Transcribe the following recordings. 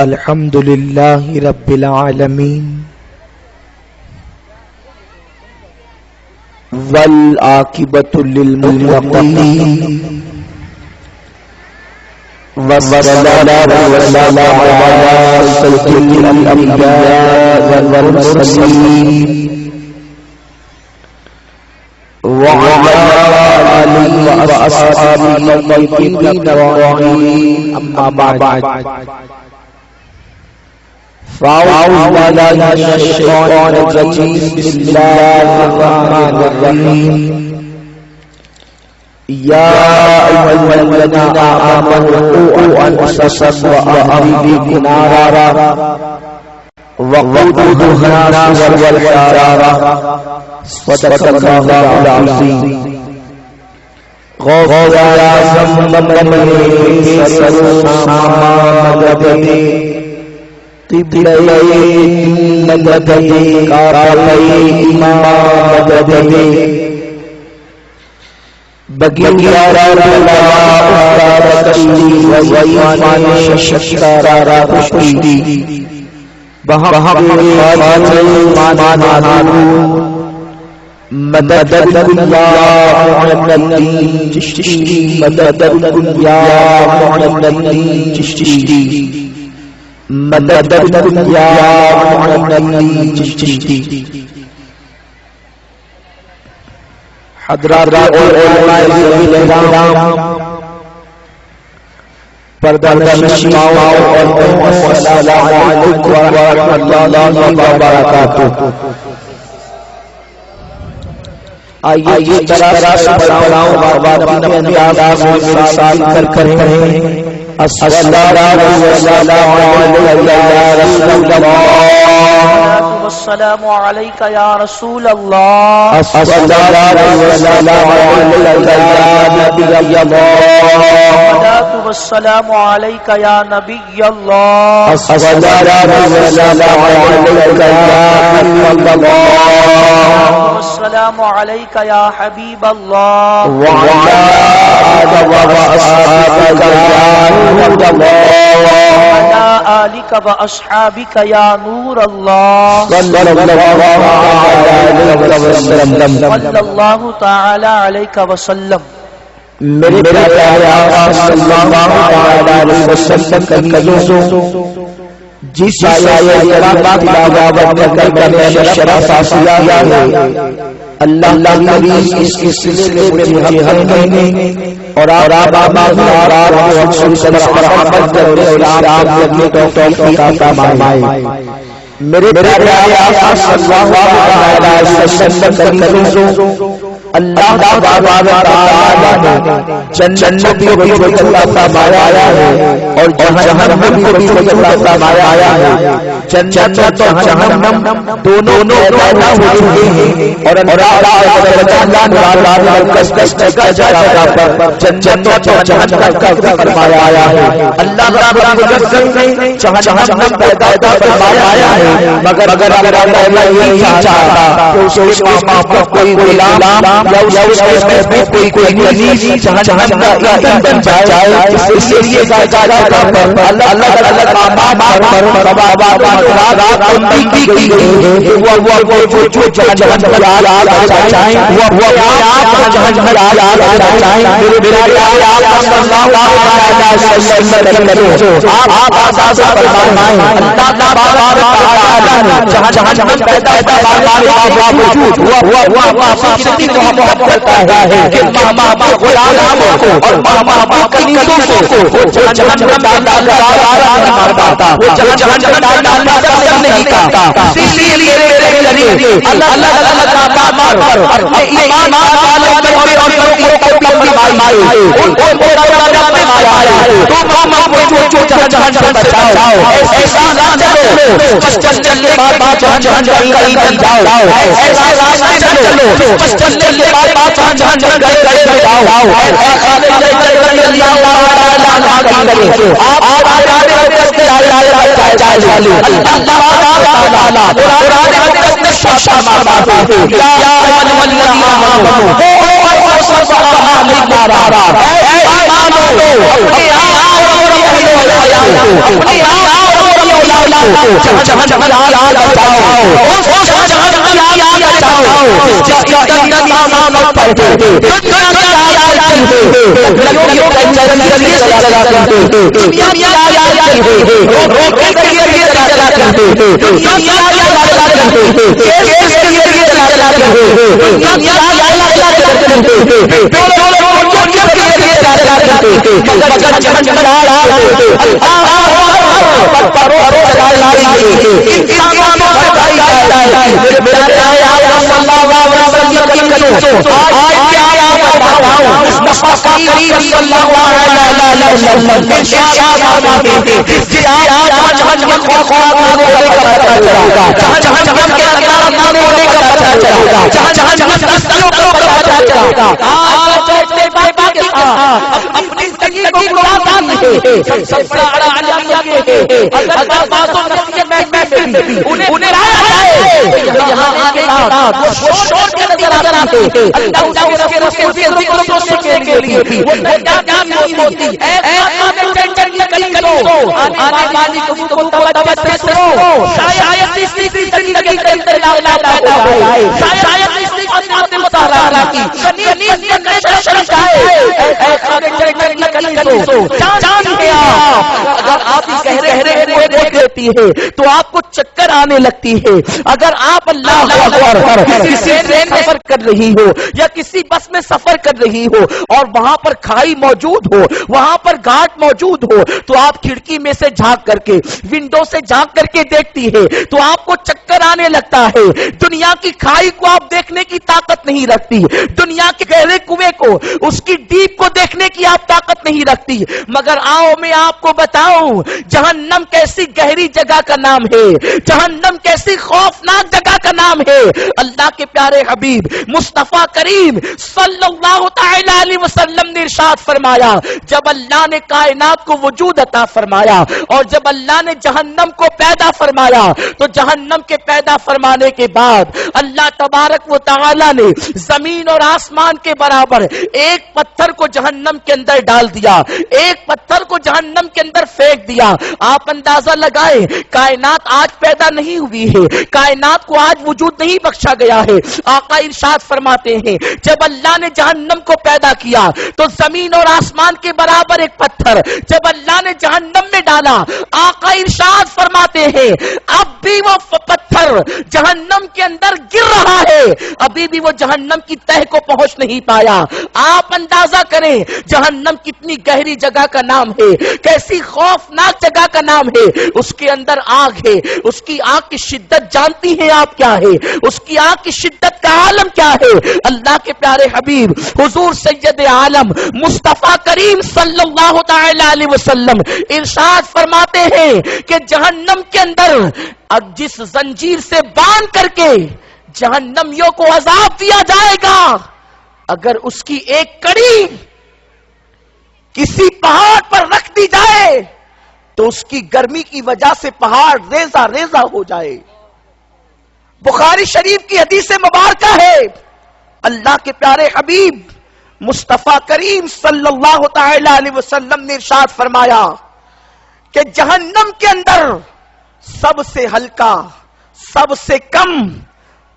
الحمد لله رب العالمين والعاقبة للمتقين والصلاة والسلام على سيد الأنبياء والمرسلين وعلى آله وأصحابه الطيبين الطاهرين أما بعد فأعوذ بالله من الشيطان الرجيم بسم الله الرحمن الرحيم يا أيها الذين آمنوا قوا أنفسكم وأهليكم نارا وقودها الناس والحجارة صدق الله العظيم غوث أعظم من سرور قبلي مددي كعبي إمام مددي بقيا ربنا أفرادكي وإيمان شكرا ربشتي بحق فاتح مدد يا معلم الدين تشتي مدد يا معلم الدين تشتي مدد يا معلم الدين تشتي حضرات علماء الكرام پردہ نشین اور السلام علیکم ورحمۃ اللہ وبرکاتہ. آئیے ذرا سا پڑھاؤں بابا اپنے انداز میں سال کر السلام علیکم یا رسول اللہ والسلام عليك يا رسول الله السلام عليك يا نبي الله والسلام عليك يا نبي الله السلام عليك يا نبي الله والسلام عليك يا حبيب الله وعلى آلك وأصحابك يا نور الله وعلى آلك وأصحابك يا نور الله صلى الله تعالى عليك وسلم. میرے پیارے آقا صلی اللہ علیہ وسلم کی قدموں جس آیے کریمہ تلاوت کر میں شرف حاصل کیا ہے اللہ کریم اس کے سلسلے میں ہم نے اور آپ صلی اللہ علیہ وسلم میرے پیارے آقا صلی اللہ علیہ وسلم کی قدموں اللہ تعالی نے جنت کو بھی اللہ فرمایا ہے اور جہنم کو بھی اللہ فرمایا ہے. جنت اور جہنم دونوں پیدا ہو چکے ہیں اور اللہ تعالی نے کس کا جگہ پر جنت اور جہنم کا فرمایا ہے. اللہ رب العزت نے جہنم پیدا فرمایا ہے مگر اللہ یہ چاہتا کہ اس کا کوئی غلام کوئی نبی جہنم کا ایندھن بن جائے. اس لیے اللہ کی گئی ہے وہ جو جہنم کا آگ چاہیں وہ جہنم کا آگ چاہیں. میرے آقا صلی اللہ علیہ وسلم آپ آزاد فرمائیں اللہ تعالی نے جہنم پیدا فرمانے کے باوجود وہ کتنی محبت کرتا ہے کہ محبوب غلاموں کو اور محبوب کنیزوں کو وہ جہنم ڈالنا پڑتا وہ جہنم ڈالنا نہیں کرتا. اسی لیے اللہ تعالی اپنے ایمان والے بندے اور لوگوں کو بھی فرمائے ان کو جہنم میں مارا ہے تو جو جہنم سے بچاؤ. ایسا نہ چلو بس چلنے بعد جہنم کہیں جاؤ. ایسا نہ چلو بس چلنے کے بعد جہنم گئے جاؤ. اپنے جہاں جہاں یاد بچاؤ جہاں جہاں یاد بچاؤ جس کا نام پڑھتے دنیا کی آیات لگیوں کے ذریعے سے چلا کرتے دنیا کی آیات روکے کے لیے چلا کرتے دنیا کی آیات چلا کرتے کیس کے لیے چلا کرتے دنیا کی آیات چلا کرتے دولت کے لیے چلا کرتے مگر جہاں جہاں اپنی زندگی کو سب سے بڑا انہیں یہاں آنے کے بعد وہ شور کے نظر آتے ہیں اللہ اس کے رسول کے ذکر کو سننے کے لیے بھی وہ نجات نہیں ہوتی اے آقا میں ٹینشن کی کلی دو آنے والی کو توجہ سے سنو شاید اس زندگی کے اندر لا شاید اس ذات مطالعہ کی کنیز کے نشہ شرک ہے اے آقا میں ٹینشن کی کلی دو جان گیا اگر آپ ہی گہرے ہوئے دیکھ لیتی ہے تو آپ کو چکر آنے لگتی ہے اگر آپ اللہ اکبر کسی ٹرین میں سفر کر رہی ہو یا کسی بس میں سفر کر رہی ہو اور وہاں پر کھائی موجود ہو وہاں پر گھاٹ موجود ہو تو آپ کھڑکی میں سے جھانک کر کے ونڈو سے جھانک کر کے دیکھتی ہے تو آپ کو چکر آنے لگتا ہے دنیا کی کھائی کو آپ دیکھنے کی طاقت نہیں رکھتی دنیا کے گہرے کنویں کو اس کی ڈیپ کو دیکھنے کی آپ طاقت نہیں رکھتی مگر آؤ میں آپ کو بتاؤں جہنم کیسی گہری جگہ کا نام ہے جہنم کیسی خوفناک جگہ کا نام ہے اللہ کے پیارے حبیب مصطفیٰ کریم صلی اللہ تعالی علیہ وسلم نے ارشاد فرمایا جب اللہ نے کائنات کو وجود عطا فرمایا اور جب اللہ نے جہنم کو پیدا فرمایا تو جہنم کے پیدا فرمانے کے بعد اللہ تبارک و تعالی نے زمین اور آسمان کے برابر ایک پتھر کو جہنم کے اندر ڈال دیا ایک پتھر کو جہنم کے اندر پھینک دیا آپ اندازہ لگائیں کائنات آج پیدا نہیں ہوئی ہے کائنات کو آج وجود نہیں بخشا گیا ہے آقا ارشاد فرماتے ہیں جب اللہ نے جہنم کو پیدا کیا تو زمین اور آسمان کے برابر ایک پتھر جب اللہ نے جہنم میں ڈالا آقا ارشاد فرماتے ہیں اب بھی وہ پتھر جہنم کے اندر گر رہا ہے ابھی بھی وہ جہنم کی تہ کو پہنچ نہیں پایا آپ اندازہ کریں جہنم کتنی گہری جگہ کا نام ہے کیسی خوفناک جگہ کا نام ہے اس کے اندر آگ ہے اس کی آگ کی شدت جانتی ہیں آپ کیا ہے اس کی آگ کی شدت کا عالم کیا ہے اللہ کے پیارے حبیب حضور سید عالم مصطفیٰ کریم صلی اللہ تعالی علیہ وسلم ارشاد فرماتے ہیں کہ جہنم کے اندر جس زنجیر سے باندھ کر کے جہنمیوں کو عذاب دیا جائے گا اگر اس کی ایک کڑی کسی پہاڑ پر رکھ دی جائے تو اس کی گرمی کی وجہ سے پہاڑ ریزہ ریزہ ہو جائے بخاری شریف کی حدیث مبارکہ ہے اللہ کے پیارے حبیب مصطفیٰ کریم صلی اللہ تعالی علیہ وسلم نے ارشاد فرمایا کہ جہنم کے اندر سب سے ہلکا سب سے کم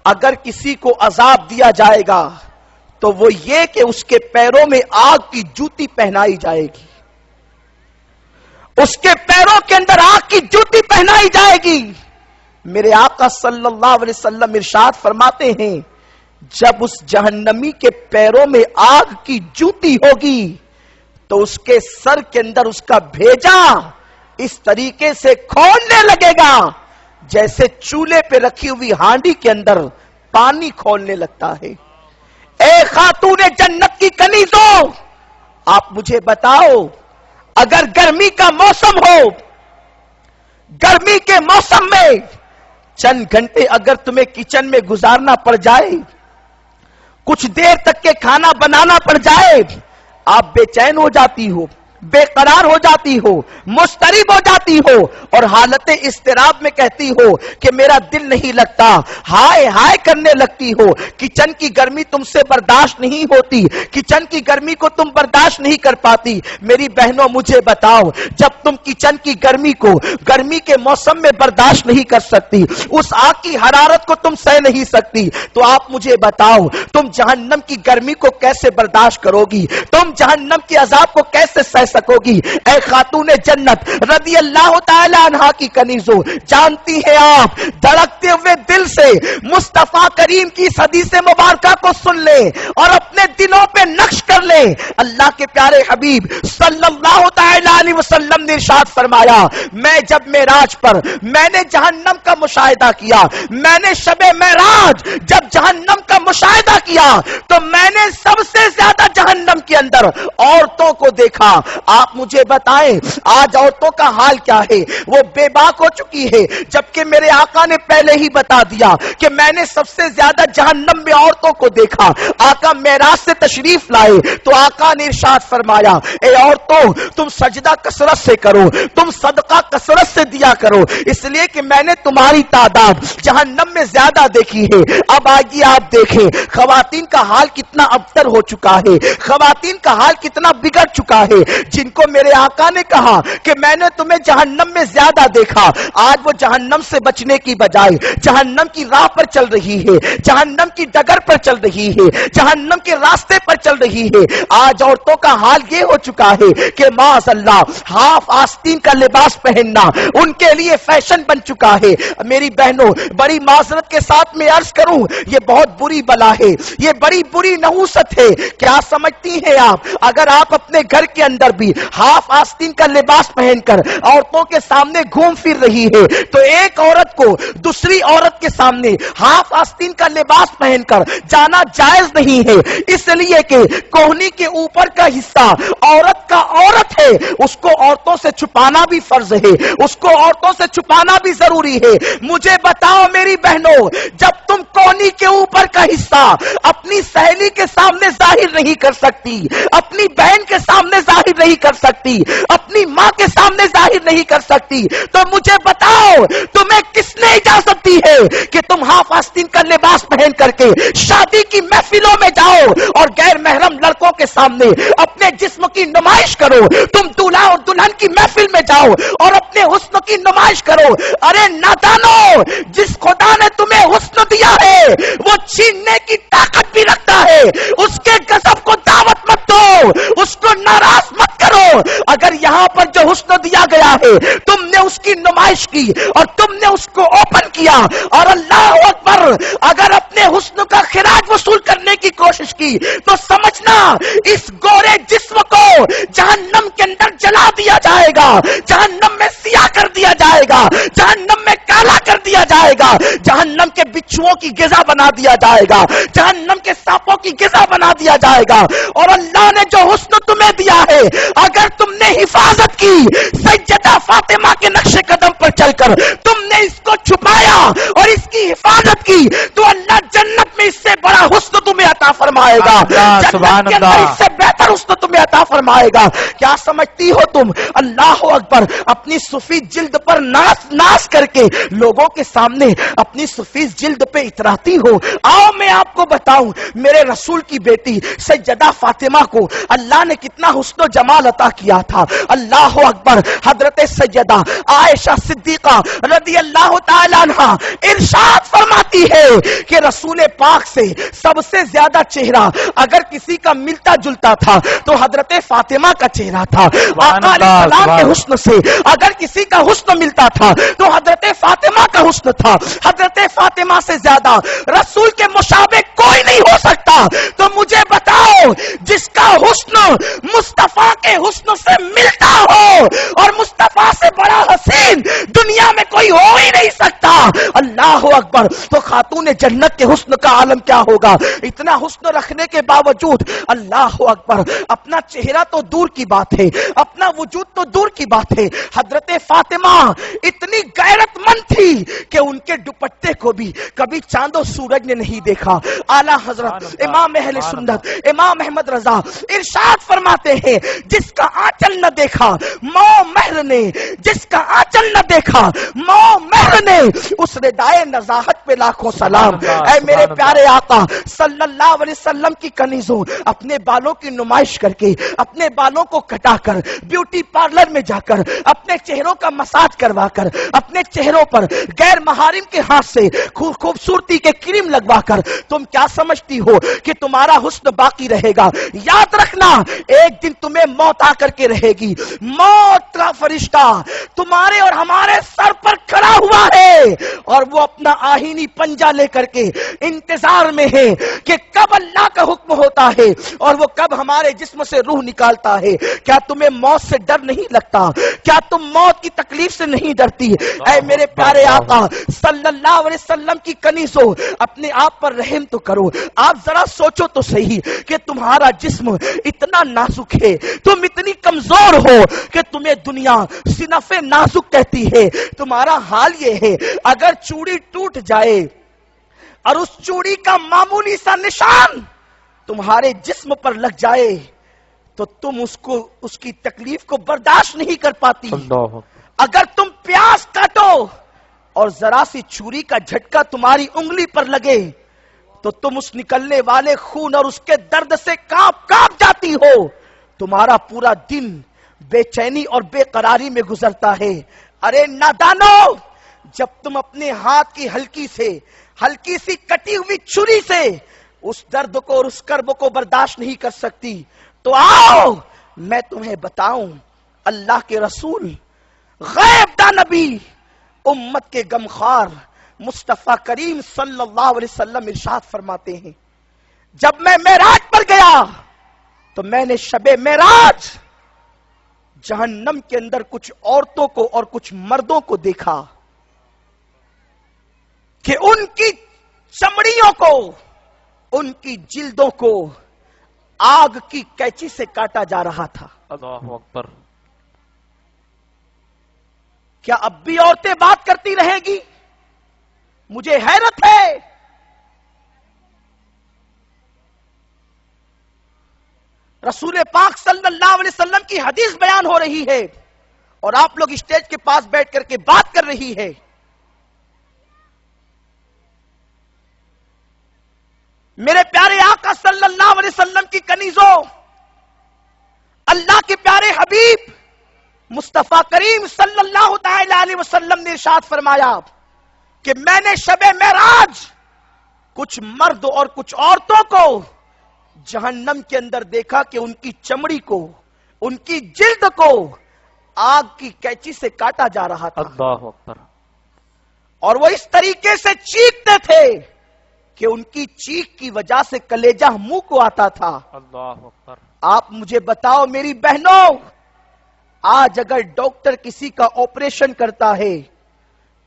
اگر کسی کو عذاب دیا جائے گا تو وہ یہ کہ اس کے پیروں میں آگ کی جوتی پہنائی جائے گی اس کے پیروں کے اندر آگ کی جوتی پہنائی جائے گی میرے آقا صلی اللہ علیہ وسلم ارشاد فرماتے ہیں جب اس جہنمی کے پیروں میں آگ کی جوتی ہوگی تو اس کے سر کے اندر اس کا بھیجا اس طریقے سے کھولنے لگے گا جیسے چولہے پہ رکھی ہوئی ہانڈی کے اندر پانی کھولنے لگتا ہے اے خاتون جنت کی کنیزوں آپ مجھے بتاؤ اگر گرمی کا موسم ہو گرمی کے موسم میں چند گھنٹے اگر تمہیں کچن میں گزارنا پڑ جائے کچھ دیر تک کے کھانا بنانا پڑ جائے آپ بے چین ہو جاتی ہو بے قرار ہو جاتی ہو، مضطرب ہو جاتی ہو اور حالت اضطراب میں کہتی ہو کہ میرا دل نہیں لگتا، ہائے ہائے کرنے لگتی ہو، کچن کی گرمی تم سے برداشت نہیں ہوتی، کچن کی گرمی کو تم برداشت نہیں کر پاتی، میری بہنوں مجھے بتاؤ، جب تم کچن کی گرمی کو گرمی کے موسم میں برداشت نہیں کر سکتی، اس آگ کی حرارت کو تم سہ نہیں سکتی، تو آپ مجھے بتاؤ تم جہنم کی گرمی کو کیسے برداشت کرو گی، تم جہنم کے عذاب کو کیسے سہ سکو گی؟ اے خاتون جنت رضی اللہ تعالی عنہا کی کنیزوں، جانتی ہیں آپ، دھڑکتے ہوئے دل سے مصطفیٰ کریم کی اس حدیث مبارکہ کو سن لیں اور اپنے دلوں پہ نقش کر لیں۔ اللہ کے پیارے حبیب صلی اللہ تعالی علیہ وسلم نے ارشاد فرمایا، میں جب معراج پر میں نے جہنم کا مشاہدہ کیا، میں نے شب معراج جب جہنم کا مشاہدہ کیا تو میں نے سب سے زیادہ جہنم کے اندر عورتوں کو دیکھا۔ آپ مجھے بتائیں آج عورتوں کا حال کیا ہے؟ وہ بے باک ہو چکی ہے، جبکہ میرے آقا نے پہلے ہی بتا دیا کہ میں نے سب سے زیادہ جہنم میں عورتوں کو دیکھا۔ آقا معراج سے تشریف لائے تو آقا نے ارشاد فرمایا، اے عورتوں تم سجدہ کثرت سے کرو، تم صدقہ کثرت سے دیا کرو، اس لیے کہ میں نے تمہاری تعداد جہنم میں زیادہ دیکھی ہے۔ اب آئیے آپ دیکھیں خواتین کا حال کتنا ابتر ہو چکا ہے، خواتین کا حال کتنا بگڑ چکا ہے۔ جن کو میرے آقا نے کہا کہ میں نے تمہیں جہنم میں زیادہ دیکھا، آج وہ جہنم سے بچنے کی بجائے جہنم کی راہ پر چل رہی ہے، جہنم کی ڈگر پر چل رہی ہے، جہنم کے راستے پر چل رہی ہے۔ آج عورتوں کا حال یہ ہو چکا ہے کہ معاذ اللہ ہاف آستین کا لباس پہننا ان کے لیے فیشن بن چکا ہے۔ میری بہنوں بڑی معذرت کے ساتھ میں عرض کروں، یہ بہت بری بلا ہے، یہ بڑی بری نحوست ہے۔ کیا سمجھتی ہیں آپ اگر آپ اپنے گھر کے اندر بھی ہاف آستین کا لباس پہن کر عورتوں کے سامنے گھوم پھر رہی ہے تو ایک عورت کو دوسری عورت کے سامنے ہاف آستین کا لباس پہن کر جانا جائز نہیں ہے، اس لیے کہ کوہنی کے اوپر کا حصہ عورت کا عورت ہے، اس کو عورتوں سے چھپانا بھی فرض ہے، اس کو عورتوں سے چھپانا بھی ضروری ہے۔ مجھے بتاؤ میری بہنوں، جب تم کوہنی کے اوپر کا حصہ اپنی سہیلی کے سامنے ظاہر نہیں کر سکتی، اپنی بہن کے سامنے ظاہر نہیں کر سکتی، اپنی ماں کے سامنے ظاہر نہیں کر سکتی، تو مجھے بتاؤ تمہیں کس نے اجازت دی ہے کہ تم ہاف آستین کا لباس پہن کر کے شادی کی محفلوں میں جاؤ اور غیر محرم لڑکوں کے سامنے اپنے جسم کی نمائش کرو؟ تم دولہا اور دلہن کی محفل میں جاؤ اور اپنے حسن کی نمائش کرو۔ ارے نادانو، جس خدا نے تمہیں حسن دیا ہے وہ چھیننے کی طاقت بھی رکھتا ہے، اس کے غضب کو دعوت مت دو، اس کو ناراض مت کرو۔ اگر یہاں پر جو حسن دیا گیا ہے تم نے اس کی نمائش کی اور تم نے اس کو اوپن کیا اور اللہ اکبر اگر اپنے حسن کا خراج وصول کرنے کی کوشش کی تو سمجھنا اس گورے جسم کو جہنم کے اندر جلا دیا جائے گا، جہنم میں سیاہ کر دیا جائے گا، جہنم میں کالا کر دیا جائے گا، جہنم کے بچھوؤں کی غذا بنا دیا جائے گا، جہنم کے سانپوں کی غذا بنا دیا جائے گا۔ اور اللہ نے جو حسن تمہیں دیا ہے اگر تم نے حفاظت کی سیدہ فاطمہ کے نقش قدم پر چل کر تم نے اس کو چھپایا اور اس کی حفاظت کی تو اللہ جنت میں اس سے بڑا حسن تمہیں عطا فرمائے گا، جنت کے اندر اس سے بہتر حسن تمہیں عطا فرمائے گا۔ کیا سمجھتی ہو تم؟ اللہ اکبر، اپنی سفید جلد پر ناز کر کے لوگوں کے سامنے اپنی سفید جلد پہ اتراتی ہو۔ آؤ میں آپ کو بتاؤں میرے رسول کی بیٹی سیدہ فاطمہ کو اللہ نے کتنا حسن و جمال عطا کیا تھا۔ اللہ اکبر، حضرت سیدہ عائشہ صدیقہ رضی اللہ تعالی عنہا ارشاد فرماتی ہے کہ رسول پاک سے سب سے زیادہ چہرہ اگر کسی کا ملتا جلتا تھا تو حضرت فاطمہ کا چہرہ تھا۔ آقا علیہ السلام کے حسن سے اگر کسی کا حسن ملتا تھا تو حضرت فاطمہ کا حسن تھا۔ حضرت فاطمہ سے زیادہ رسول کے مشابہ کوئی نہیں ہو سکتا۔ تو مجھے بتاؤ جس کا حسن مصطفیٰ کے حسن سے ملتا ہو اور مصطفیٰ سے بڑا حسین دنیا دنیا میں کوئی ہو ہی نہیں سکتا. اللہ اکبر. تو خاتون جنت کے حسن کا عالم کیا ہوگا؟ اتنا حسن رکھنے کے باوجود اللہ اکبر اپنا چہرہ تو دور کی بات ہے, اپنا وجود تو دور کی بات ہے, حضرت فاطمہ اتنی غیرت مند تھی کہ ان کے دوپٹے کو بھی کبھی چاند و سورج نے نہیں دیکھا. اعلی حضرت امام اہل سنت امام احمد رضا ارشاد فرماتے ہیں, جس کا آنچل نہ دیکھا مو مہر نے, جس کا آنچل نہ دیکھا مو مہر نے, اس ردائے نزاہت پہ لاکھوں سلام. اے میرے پیارے آقا صلی اللہ علیہ وسلم کی کنیزوں, اپنے بالوں کی نمائش کر کے, اپنے بالوں کو کٹا کر, بیوٹی پارلر میں جا کر, اپنے چہروں کا مساج کروا کر, اپنے چہروں پر غیر محارم کے ہاتھ سے خوبصورتی کے کریم لگوا کر تم کیا سمجھتی ہو کہ تمہارا حسن باقی رہے گا؟ یاد رکھنا ایک دن تمہیں موت آ کر کے رہے گی. موت کا فرشتہ تمہارے اور ہمارے سر پر کھڑا ہوا ہے اور وہ اپنا آہینی پنجہ لے کر کے انتظار میں ہے کہ کب اللہ کا حکم ہوتا ہے اور وہ کب ہمارے جسم سے روح نکالتا ہے. کیا تمہیں موت سے ڈر نہیں لگتا؟ کیا تم موت کی تکلیف سے نہیں ڈرتی؟ اے میرے پیارے آقا صلی اللہ علیہ وسلم کی کنیزوں, اپنے آپ پر رحم تو کرو. آپ ذرا سوچو تو صحیح کہ تمہارا جسم اتنا نازک ہے, تم اتنی کمزور ہو کہ تمہیں دنیا صنف نازک کہتی ہے. تمہارا حال یہ ہے اگر چوڑی ٹوٹ جائے اور اس چوڑی کا معمولی سا نشان تمہارے جسم پر لگ جائے تو تم اس کی تکلیف کو برداشت نہیں کر پاتی. اگر تم پیاز کاٹو اور ذرا سی چھری کا جھٹکا تمہاری انگلی پر لگے تو تم اس نکلنے والے خون اور اس کے درد سے کانپ جاتی ہو. تمہارا پورا دن بے چینی اور بے قراری میں گزرتا ہے. ارے نادانو, جب تم اپنے ہاتھ کی ہلکی سی کٹی ہوئی چھری سے اس درد کو اور اس کرب کو برداشت نہیں کر سکتی تو آؤ میں تمہیں بتاؤں. اللہ کے رسول غیب دا نبی امت کے غمخوار مصطفیٰ کریم صلی اللہ علیہ وسلم ارشاد فرماتے ہیں, جب میں معراج پر گیا تو میں نے شب معراج جہنم کے اندر کچھ عورتوں کو اور کچھ مردوں کو دیکھا کہ ان کی چمڑیوں کو, ان کی جلدوں کو آگ کی کینچی سے کاٹا جا رہا تھا. اللہ اکبر. کیا اب بھی عورتیں بات کرتی رہیں گی؟ مجھے حیرت ہے. رسول پاک صلی اللہ علیہ وسلم کی حدیث بیان ہو رہی ہے اور آپ لوگ اسٹیج کے پاس بیٹھ کر کے بات کر رہی ہے. میرے پیارے آقا صلی اللہ علیہ وسلم کی کنیزوں, اللہ کے پیارے حبیب مصطفیٰ کریم صلی اللہ تعالی علیہ وسلم نے ارشاد فرمایا کہ میں نے شب معراج کچھ مرد اور کچھ عورتوں کو جہنم کے اندر دیکھا کہ ان کی چمڑی کو, ان کی جلد کو آگ کی کینچی سے کاٹا جا رہا تھا. اللہ اکبر. اور وہ اس طریقے سے چیختے تھے کہ ان کی چیخ کی وجہ سے کلیجہ منہ کو آتا تھا. اللہ اکبر. آپ مجھے بتاؤ میری بہنوں, آج اگر ڈاکٹر کسی کا آپریشن کرتا ہے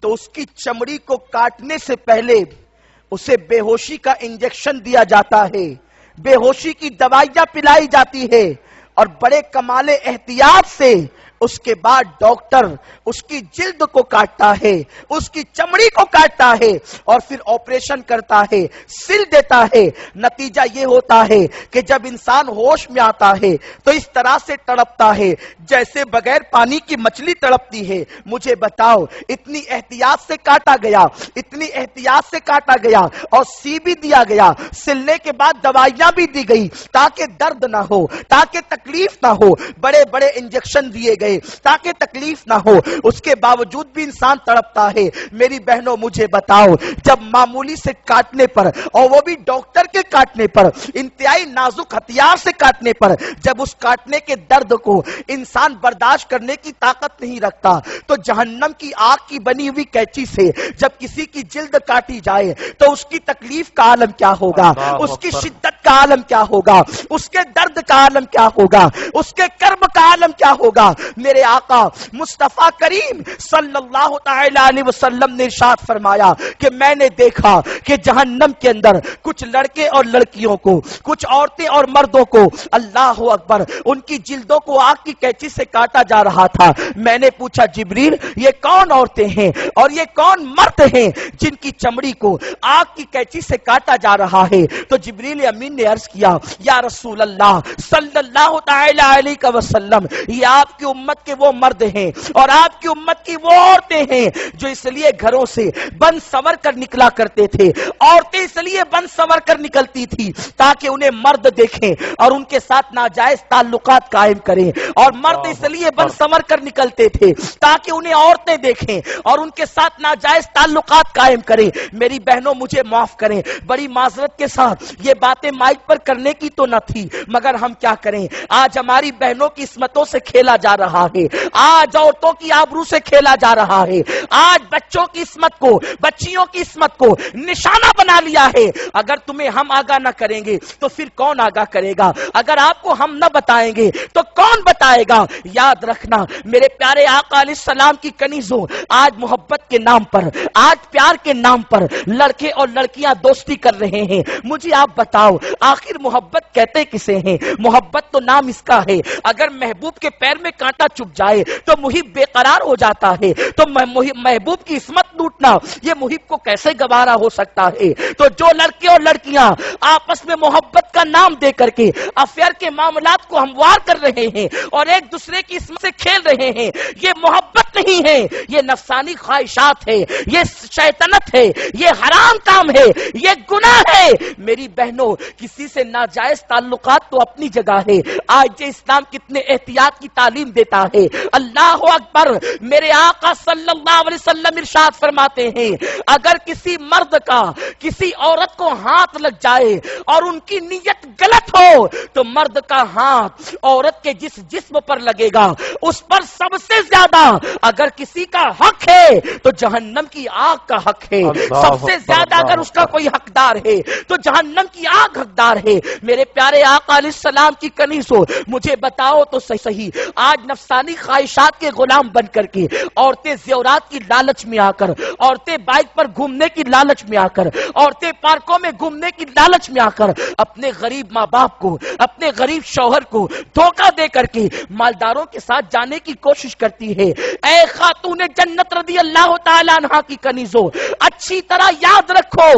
تو اس کی چمڑی کو کاٹنے سے پہلے اسے بے ہوشی کا انجیکشن دیا جاتا ہے, بے ہوشی کی دوائیاں پلائی جاتی ہے اور بڑے کمال احتیاط سے اس کے بعد ڈاکٹر اس کی جلد کو کاٹتا ہے, اس کی چمڑی کو کاٹتا ہے اور پھر آپریشن کرتا ہے, سل دیتا ہے. نتیجہ یہ ہوتا ہے کہ جب انسان ہوش میں آتا ہے تو اس طرح سے تڑپتا ہے جیسے بغیر پانی کی مچھلی تڑپتی ہے. مجھے بتاؤ اتنی احتیاط سے کاٹا گیا, اتنی احتیاط سے کاٹا گیا اور سی بھی دیا گیا, سلنے کے بعد دوائیاں بھی دی گئی تاکہ درد نہ ہو, تاکہ تکلیف نہ ہو, بڑے بڑے انجیکشن دیے گئے تاکہ تکلیف نہ ہو, اس کے باوجود بھی انسان تڑپتا ہے. میری بہنوں مجھے بتاؤ, جب معمولی سے کاٹنے پر اور وہ بھی ڈاکٹر کے کاٹنے پر, انتہائی نازک ہتھیار سے کاٹنے پر, جب اس کاٹنے کے درد کو انسان برداشت کرنے کی طاقت نہیں رکھتا تو جہنم کی آگ کی بنی ہوئی کینچی سے جب کسی کی جلد کاٹی جائے تو اس کی تکلیف کا عالم کیا ہوگا, اس کی شدت کا کا عالم کیا ہوگا، اس کے درد کا عالم کیا ہوگا، اس کے کرب کا عالم کیا ہوگا۔ میرے آقا مصطفیٰ کریم صلی اللہ تعالی علیہ وسلم نے ارشاد فرمایا کہ میں نے دیکھا کہ جہنم کے اندر کچھ لڑکے اور لڑکیوں کو، کچھ عورتیں اور مردوں کو، اللہ اکبر، ان کی جلدوں کو آگ کی قینچی سے کاٹا جا رہا تھا۔ میں نے پوچھا جبریل یہ کون عورتیں ہیں اور یہ کون مرد ہیں جن کی چمڑی کو آگ کی قینچی سے کاٹا جا رہا ہے؟ تو جبریل امین نے عرض کیا یا رسول اللہ صلی اللہ تعالی علیہ وسلم، یہ آپ کی امت کے وہ مرد ہیں اور آپ کی امت کی وہ عورتیں ہیں جو اس لیے گھروں سے بن سنور کر نکلا کرتے تھے۔ عورتیں اس لیے بن سنور کر نکلتی تھی تاکہ انہیں مرد دیکھیں اور ان کے ساتھ ناجائز تعلقات قائم کریں، اور مرد اس لیے بن سنور کر نکلتے تھے تاکہ انہیں عورتیں دیکھیں اور ان کے ساتھ ناجائز تعلقات قائم کریں۔ میری بہنوں مجھے معاف کریں، بڑی معذرت کے ساتھ یہ باتیں مائک پر کرنے کی تو نہ تھی، مگر ہم کیا کریں، آج ہماری بہنوں کی عصمتوں سے کھیلا جا رہا ہے، آج عورتوں کی آبرو سے کھیلا جا رہا ہے، آج بچوں کی عصمت کو، بچیوں کی عصمت کو نشانہ بنا لیا ہے۔ اگر تمہیں ہم آگاہ نہ کریں گے تو پھر کون آگاہ کرے گا؟ اگر آپ کو ہم نہ بتائیں گے تو کون بتائے گا؟ یاد رکھنا میرے پیارے آقا علیہ السلام کی کنیزوں، آج محبت کے نام پر، آج پیار کے نام پر لڑکے اور لڑکیاں دوستی کر رہے ہیں۔ مجھے آپ بتاؤ آخر محبت کہتے کسے ہیں؟ محبت تو نام اس کا ہے، اگر محبوب کے پیر میں کانٹا چپ جائے تو محب بے قرار ہو جاتا ہے، تو محبوب کی عصمت لوٹنا یہ محب کو کیسے گوارا ہو سکتا ہے؟ تو جو لڑکے اور لڑکیاں آپس میں محبت کا نام دے کر کے افیئر کے معاملات کو ہموار کر رہے ہیں اور ایک دوسرے کی عصمت سے کھیل رہے ہیں، یہ محبت نہیں ہے، یہ نفسانی خواہشات ہے، یہ شیطنت ہے، یہ حرام کام ہے، یہ گناہ ہے۔ میری بہنوں کسی سے ناجائز تعلقات تو اپنی جگہ ہے، آج یہ اسلام کتنے احتیاط کی تعلیم دیتا ہے۔ اللہ اکبر، میرے آقا صلی اللہ علیہ وسلم ارشاد فرماتے ہیں اگر کسی مرد کا کسی عورت کو ہاتھ لگ جائے اور ان کی نیت غلط ہو تو مرد کا ہاتھ عورت کے جس جسم پر لگے گا اس پر سب سے زیادہ اگر کسی کا حق ہے تو جہنم کی آگ کا حق ہے، سب سے زیادہ اگر اس کا کوئی حقدار ہے تو جہنم کی آگ حقدار ہے۔ میرے پیارے آقا علیہ السلام کی کنیزوں مجھے بتاؤ تو صحیح، آج نفسانی خواہشات کے غلام بن کر کے عورتیں زیورات کی لالچ میں آ کر، عورتیں بائک پر گھومنے کی لالچ میں آ کر، عورتیں پارکوں میں گھومنے کی لالچ میں آ کر اپنے غریب ماں باپ کو، اپنے غریب شوہر کو دھوکہ دے کر کے مالداروں کے ساتھ جانے کی کوشش کرتی ہے۔ اے خاتون جنت رضی اللہ تعالی عنہا کی کنیزوں، اچھی طرح یاد رکھو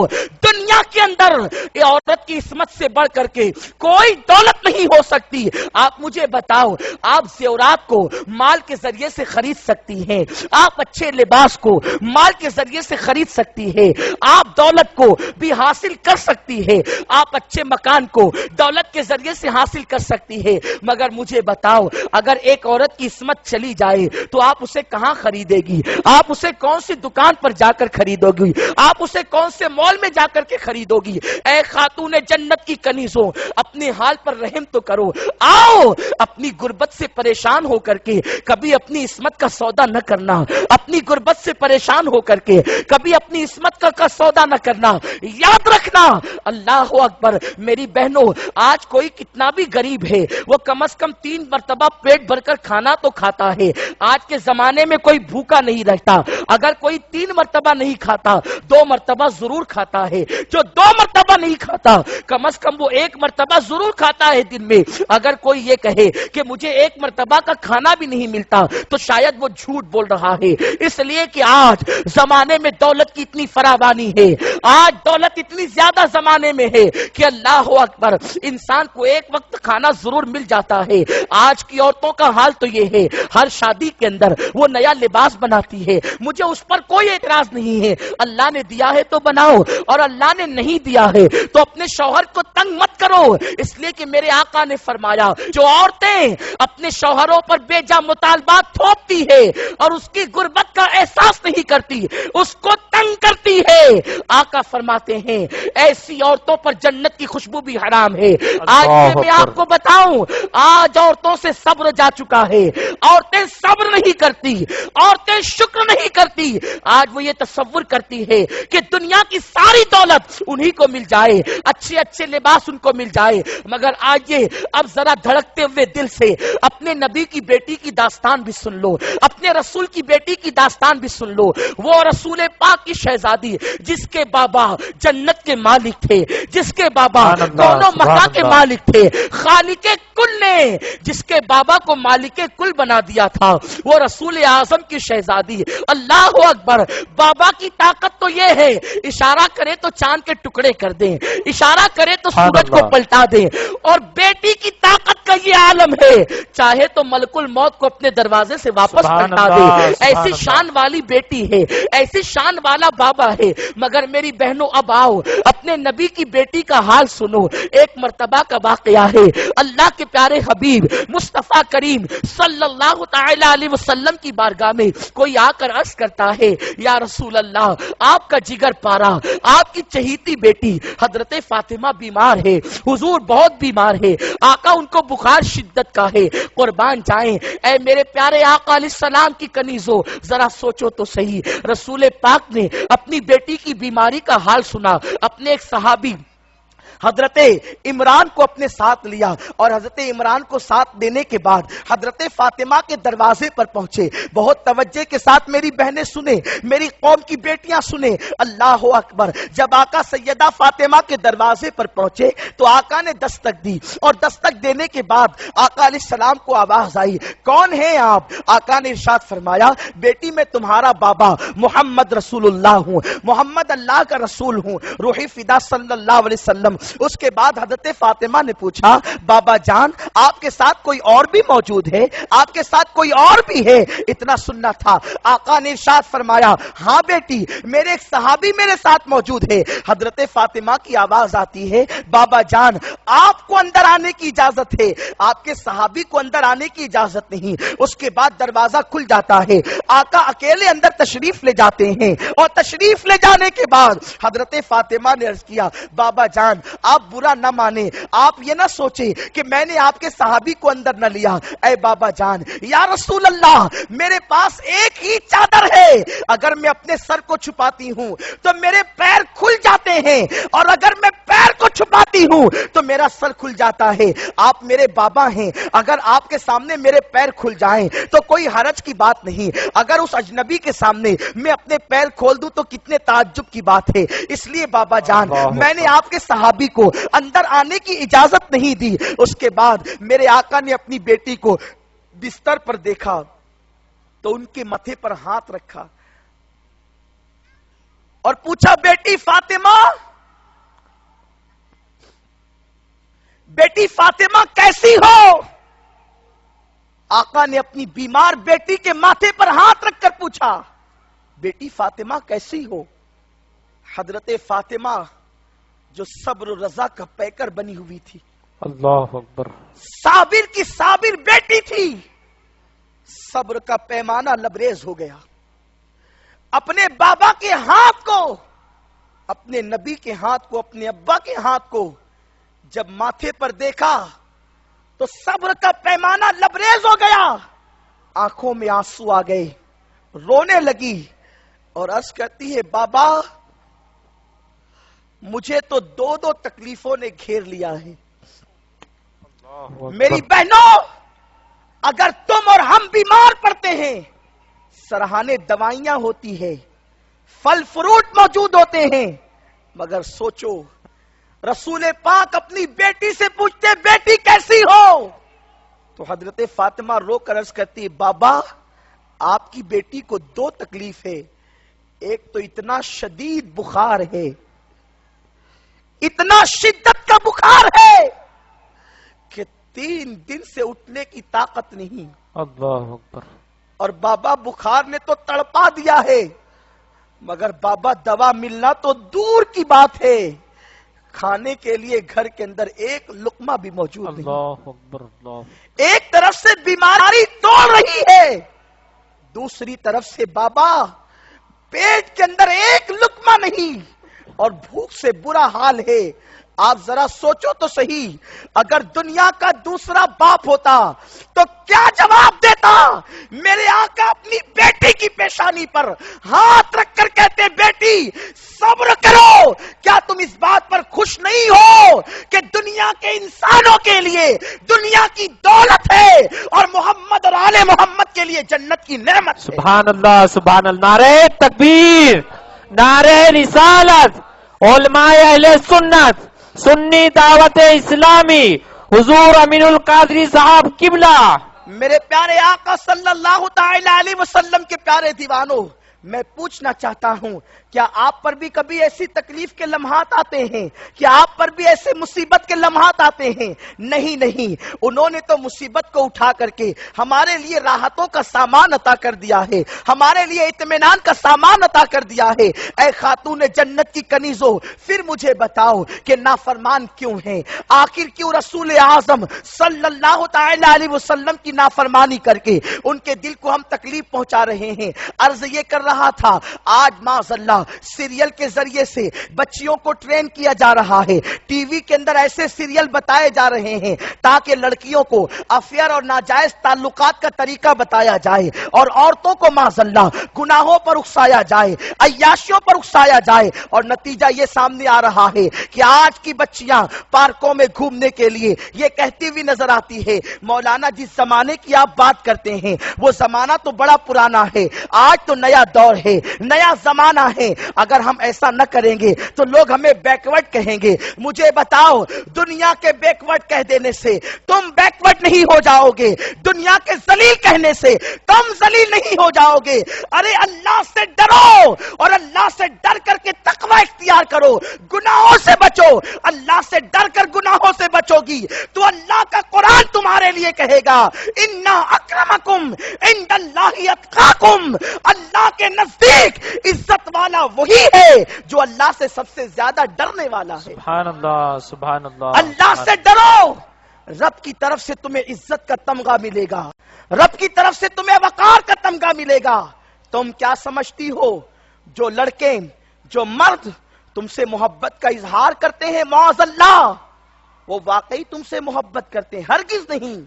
دنیا کے اندر عورت کی عصمت سے بڑھ کر کے کوئی دولت نہیں ہو سکتی۔ آپ مجھے بتاؤ، آپ زیورات کو مال کے ذریعے سے خرید سکتی ہیں، آپ اچھے لباس کو مال کے ذریعے سے خرید سکتی ہے، آپ دولت کو بھی حاصل کر سکتی ہے، آپ اچھے مکان کو دولت کے ذریعے سے حاصل کر سکتی ہے، مگر مجھے بتاؤ اگر ایک عورت کی عصمت چلی جائے تو آپ اسے کہاں خریدے گی؟ آپ اسے کون سی دکان پر جا کر خریدو گی؟ آپ اسے کون سے مال میں جا کر کے خریدو گی؟ اے خاتون جنت کی کنیزوں، اپنے حال پر رحم تو کرو۔ آؤ اپنی غربت سے پریشان ہو کر کے کبھی اپنی عصمت کا سودا نہ کرنا، اپنی غربت سے پریشان ہو کر کے کبھی اپنی عصمت کا سودا نہ کرنا۔ یاد رکھنا، اللہ اکبر، میری بہنوں آج کوئی کتنا بھی غریب ہے وہ کم از کم 3 مرتبہ پیٹ بھر کر کھانا تو کھاتا ہے۔ آج کے زمانے میں کوئی بھوکا نہیں رہتا، اگر کوئی 3 مرتبہ نہیں کھاتا 2 مرتبہ ضرور کھاتا ہے، جو 2 مرتبہ نہیں کھاتا کم از کم وہ 1 مرتبہ ضرور کھاتا ہے دن میں۔ اگر کوئی یہ کہے کہ مجھے 1 مرتبہ کا کھانا بھی نہیں ملتا تو شاید وہ جھوٹ بول رہا ہے، اس لیے کہ آج زمانے میں دولت کی اتنی فراوانی ہے، آج دولت اتنی زیادہ زمانے میں ہے کہ اللہ اکبر انسان کو 1 وقت کھانا ضرور مل جاتا ہے۔ آج کی عورتوں کا حال تو یہ ہے ہر شادی کے اندر وہ نیا لباس بناتی ہے، مجھے اس پر کوئی اعتراض نہیں ہے، اللہ نے دیا ہے تو بناؤ اور اللہ نے نہیں دیا ہے تو اپنے شوہر کو تنگ مت کرو، اس لیے کہ میرے آقا نے فرمایا جو عورتیں اپنے شوہروں پر بے جا مطالبات تھوپتی ہے اور اس کی غربت کا احساس نہیں کرتی، اس کو تنگ کرتی ہے، آقا فرماتے ہیں ایسی عورتوں پر جنت کی خوشبو بھی حرام ہے۔ آج میں آپ کو بتاؤں آج عورتوں سے صبر جا چکا ہے، عورتیں صبر نہیں کرتی، عورتیں شکر نہیں کرتی۔ کرتی, آج وہ یہ تصور کرتی ہے کہ دنیا کی ساری دولت انہی کو مل جائے, اچھے اچھے لباس ان کو مل جائے. مگر آئیے اب ذرا دھڑکتے ہوئے دل سے اپنے نبی کی بیٹی کی داستان بھی سن لو, اپنے رسول کی بیٹی کی داستان بھی سن لو. وہ رسول پاک کی شہزادی جس کے بابا جنت کے مالک تھے, جس کے بابا دونوں مکہ کے مالک تھے, خالق کل نے جس کے بابا کو مالک کل بنا دیا تھا, وہ رسول اعظم کی شہزادی. اللہ اکبر. بابا کی طاقت تو یہ ہے اشارہ کرے تو چاند کے ٹکڑے کر دیں, اشارہ کرے تو سورج کو پلٹا دیں, اور بیٹی کی طاقت کا یہ عالم ہے, چاہے تو ملک الموت کو اپنے دروازے سے واپس پلٹا دے. ایسی شان والی بیٹی ہے, ایسی شان والا بابا ہے. مگر میری بہنوں اب آؤ اپنے نبی کی بیٹی کا حال سنو. ایک مرتبہ کا واقعہ ہے, اللہ کے پیارے حبیب مصطفیٰ کریم صلی اللہ تعالی علیہ وسلم کی بارگاہ میں کوئی آ کر عرض کرتا ہے, یا رسول اللہ آپ کا جگر پارا, آپ کی چہیتی بیٹی حضرت فاطمہ بیمار ہے, حضور بہت بیمار ہے, آقا ان کو بخار شدت کا ہے, قربان جائیں. اے میرے پیارے آقا علیہ السلام کی کنیزو, ذرا سوچو تو صحیح. رسول پاک نے اپنی بیٹی کی بیماری کا حال سنا. اپنے ایک صحابی حضرت عمران کو اپنے ساتھ لیا, اور حضرت عمران کو ساتھ دینے کے بعد حضرت فاطمہ کے دروازے پر پہنچے. بہت توجہ کے ساتھ میری بہنیں سنیں, میری قوم کی بیٹیاں سنیں. اللہ اکبر. جب آقا سیدہ فاطمہ کے دروازے پر پہنچے تو آقا نے دستک دی, اور دستک دینے کے بعد آقا علیہ السلام کو آواز آئی, کون ہیں آپ؟ آقا نے ارشاد فرمایا, بیٹی میں تمہارا بابا محمد رسول اللہ ہوں, محمد اللہ کا رسول ہوں, روحی فدا صلی اللہ علیہ وسلم. اس کے بعد حضرت فاطمہ نے پوچھا, بابا جان آپ کے ساتھ کوئی اور بھی موجود ہے؟ آپ کے ساتھ کوئی اور بھی ہے؟ اتنا سننا تھا. آقا نے ارشاد فرمایا, ہاں بیٹی میرے ایک صحابی میرے ساتھ موجود ہے. حضرت فاطمہ کی آواز آتی ہے, بابا جان آپ کو اندر آنے کی اجازت ہے, آپ کے صحابی کو اندر آنے کی اجازت نہیں. اس کے بعد دروازہ کھل جاتا ہے, آقا اکیلے اندر تشریف لے جاتے ہیں, اور تشریف لے جانے کے بعد حضرت فاطمہ نے عرض کیا, بابا جان آپ برا نہ مانے, آپ یہ نہ سوچے کہ میں نے آپ کے صحابی کو اندر نہ لیا. اے بابا جان, یا رسول اللہ میرے پاس ایک ہی چادر ہے, اگر میں اپنے سر کو چھپاتی ہوں تو میرے پیر کھل جاتے ہیں, اور اگر میں پیر کو چھپاتی ہوں تو میرا سر کھل جاتا ہے. آپ میرے بابا ہیں, اگر آپ کے سامنے میرے پیر کھل جائیں تو کوئی حرج کی بات نہیں, اگر اس اجنبی کے سامنے میں اپنے پیر کھول دوں تو کتنے تعجب کی بات ہے. اس لیے بابا جان میں نے آپ کے صحابی کو اندر آنے کی اجازت نہیں دی. اس کے بعد میرے آقا نے اپنی بیٹی کو بستر پر دیکھا تو ان کے ماتھے پر ہاتھ رکھا اور پوچھا, بیٹی فاطمہ, بیٹی فاطمہ کیسی ہو؟ آقا نے اپنی بیمار بیٹی کے ماتھے پر ہاتھ رکھ کر پوچھا, بیٹی فاطمہ کیسی ہو؟ حضرت فاطمہ جو صبر و رضا کا پیکر بنی ہوئی تھی, اللہ اکبر, صابر کی صابر بیٹی تھی, صبر کا پیمانہ لبریز ہو گیا. اپنے بابا کے ہاتھ کو, اپنے نبی کے ہاتھ کو, اپنے ابا کے ہاتھ کو جب ماتھے پر دیکھا تو صبر کا پیمانہ لبریز ہو گیا. آنکھوں میں آنسو آ گئے, رونے لگی اور عرض کرتی ہے, بابا مجھے تو دو دو تکلیفوں نے گھیر لیا ہے. میری بہنوں, اگر تم اور ہم بیمار پڑتے ہیں, سرہانے دوائیاں ہوتی ہے, پھل فروٹ موجود ہوتے ہیں, مگر سوچو رسول پاک اپنی بیٹی سے پوچھتے, بیٹی کیسی ہو؟ تو حضرت فاطمہ رو کر عرض کرتی, بابا آپ کی بیٹی کو دو تکلیف ہے, ایک تو اتنا شدید بخار ہے, اتنا شدت کا بخار ہے کہ 3 دن سے اٹھنے کی طاقت نہیں. اللہ اکبر. اور بابا بخار نے تو تڑپا دیا ہے, مگر بابا دوا ملنا تو دور کی بات ہے, کھانے کے لیے گھر کے اندر ایک لقمہ بھی موجود نہیں. اللہ اکبر, اللہ. ایک طرف سے بیماری توڑ رہی ہے, دوسری طرف سے بابا پیٹ کے اندر ایک لقمہ نہیں, اور بھوک سے برا حال ہے. آپ ذرا سوچو تو صحیح، اگر دنیا کا دوسرا باپ ہوتا تو کیا جواب دیتا؟ میرے آقا اپنی بیٹی کی پیشانی پر ہاتھ رکھ کر کہتے بیٹی صبر کرو، کیا تم اس بات پر خوش نہیں ہو کہ دنیا کے انسانوں کے لیے دنیا کی دولت ہے اور محمد اور آل محمد کے لیے جنت کی نعمت ہے؟ سبحان اللہ سبحان اللہ، نعرہ تکبیر، نعرہ رسالت، علماء اہل سنت، سنی دعوت اسلامی، حضور امین القادری صاحب قبلہ۔ میرے پیارے آقا صلی اللہ تعالی علیہ وسلم کے پیارے دیوانوں، میں پوچھنا چاہتا ہوں کیا آپ پر بھی کبھی ایسی تکلیف کے لمحات آتے ہیں؟ کیا آپ پر بھی ایسے مصیبت کے لمحات آتے ہیں؟ نہیں نہیں، انہوں نے تو مصیبت کو اٹھا کر کے ہمارے لیے راحتوں کا سامان عطا کر دیا ہے، ہمارے لیے اطمینان کا سامان عطا کر دیا ہے۔ اے خاتون جنت کی کنیزوں، پھر مجھے بتاؤ کہ نافرمان کیوں ہیں؟ آخر کیوں رسول اعظم صلی اللہ تعالی علیہ وسلم کی نافرمانی کر کے ان کے دل کو ہم تکلیف پہنچا رہے ہیں؟ عرض یہ کر رہا تھا، آج معاذ اللہ سیریل کے ذریعے سے بچیوں کو ٹرین کیا جا رہا ہے، ٹی وی کے اندر ایسے سیریل بتائے جا رہے ہیں تاکہ لڑکیوں کو افیئر اور ناجائز تعلقات کا طریقہ بتایا جائے اور عورتوں کو معاذ اللہ گناہوں پر اکسایا جائے، عیاشیوں پر اکسایا جائے، اور نتیجہ یہ سامنے آ رہا ہے کہ آج کی بچیاں پارکوں میں گھومنے کے لیے یہ کہتی ہوئی نظر آتی ہے، مولانا جس زمانے کی آپ بات کرتے ہیں وہ زمانہ تو بڑا پرانا ہے، آج تو نیا دور ہے، نیا زمانہ ہے، اگر ہم ایسا نہ کریں گے تو لوگ ہمیں بیکورڈ کہیں گے۔ مجھے بتاؤ، دنیا کے بیکورڈ کہہ دینے سے تم بیکورڈ نہیں ہو جاؤ گے، دنیا کے ذلیل کہنے سے تم ذلیل نہیں ہو جاؤ گے۔ ارے اللہ سے ڈرو اور اللہ سے ڈر کر کے تقوی اختیار کرو، گناہوں سے بچو، اللہ سے ڈر کر گناہوں سے بچو گی تو اللہ کا قرآن تمہارے لیے کہے گا اِنَّا اَكْرَمَكُمْ عِنْدَ اللَّهِ أَتْقَاكُمْ، اللہ کے نزدیک عزت والا وہی ہے جو اللہ سے سب سے زیادہ ڈرنے والا ہے۔ سبحان اللہ سبحان اللہ، اللہ سے ڈرو، رب کی طرف سے تمہیں عزت کا تمغہ ملے گا، رب کی طرف سے تمہیں وقار کا تمغہ ملے گا۔ تم کیا سمجھتی ہو جو لڑکے جو مرد تم سے محبت کا اظہار کرتے ہیں معاذ اللہ وہ واقعی تم سے محبت کرتے ہیں؟ ہرگز نہیں۔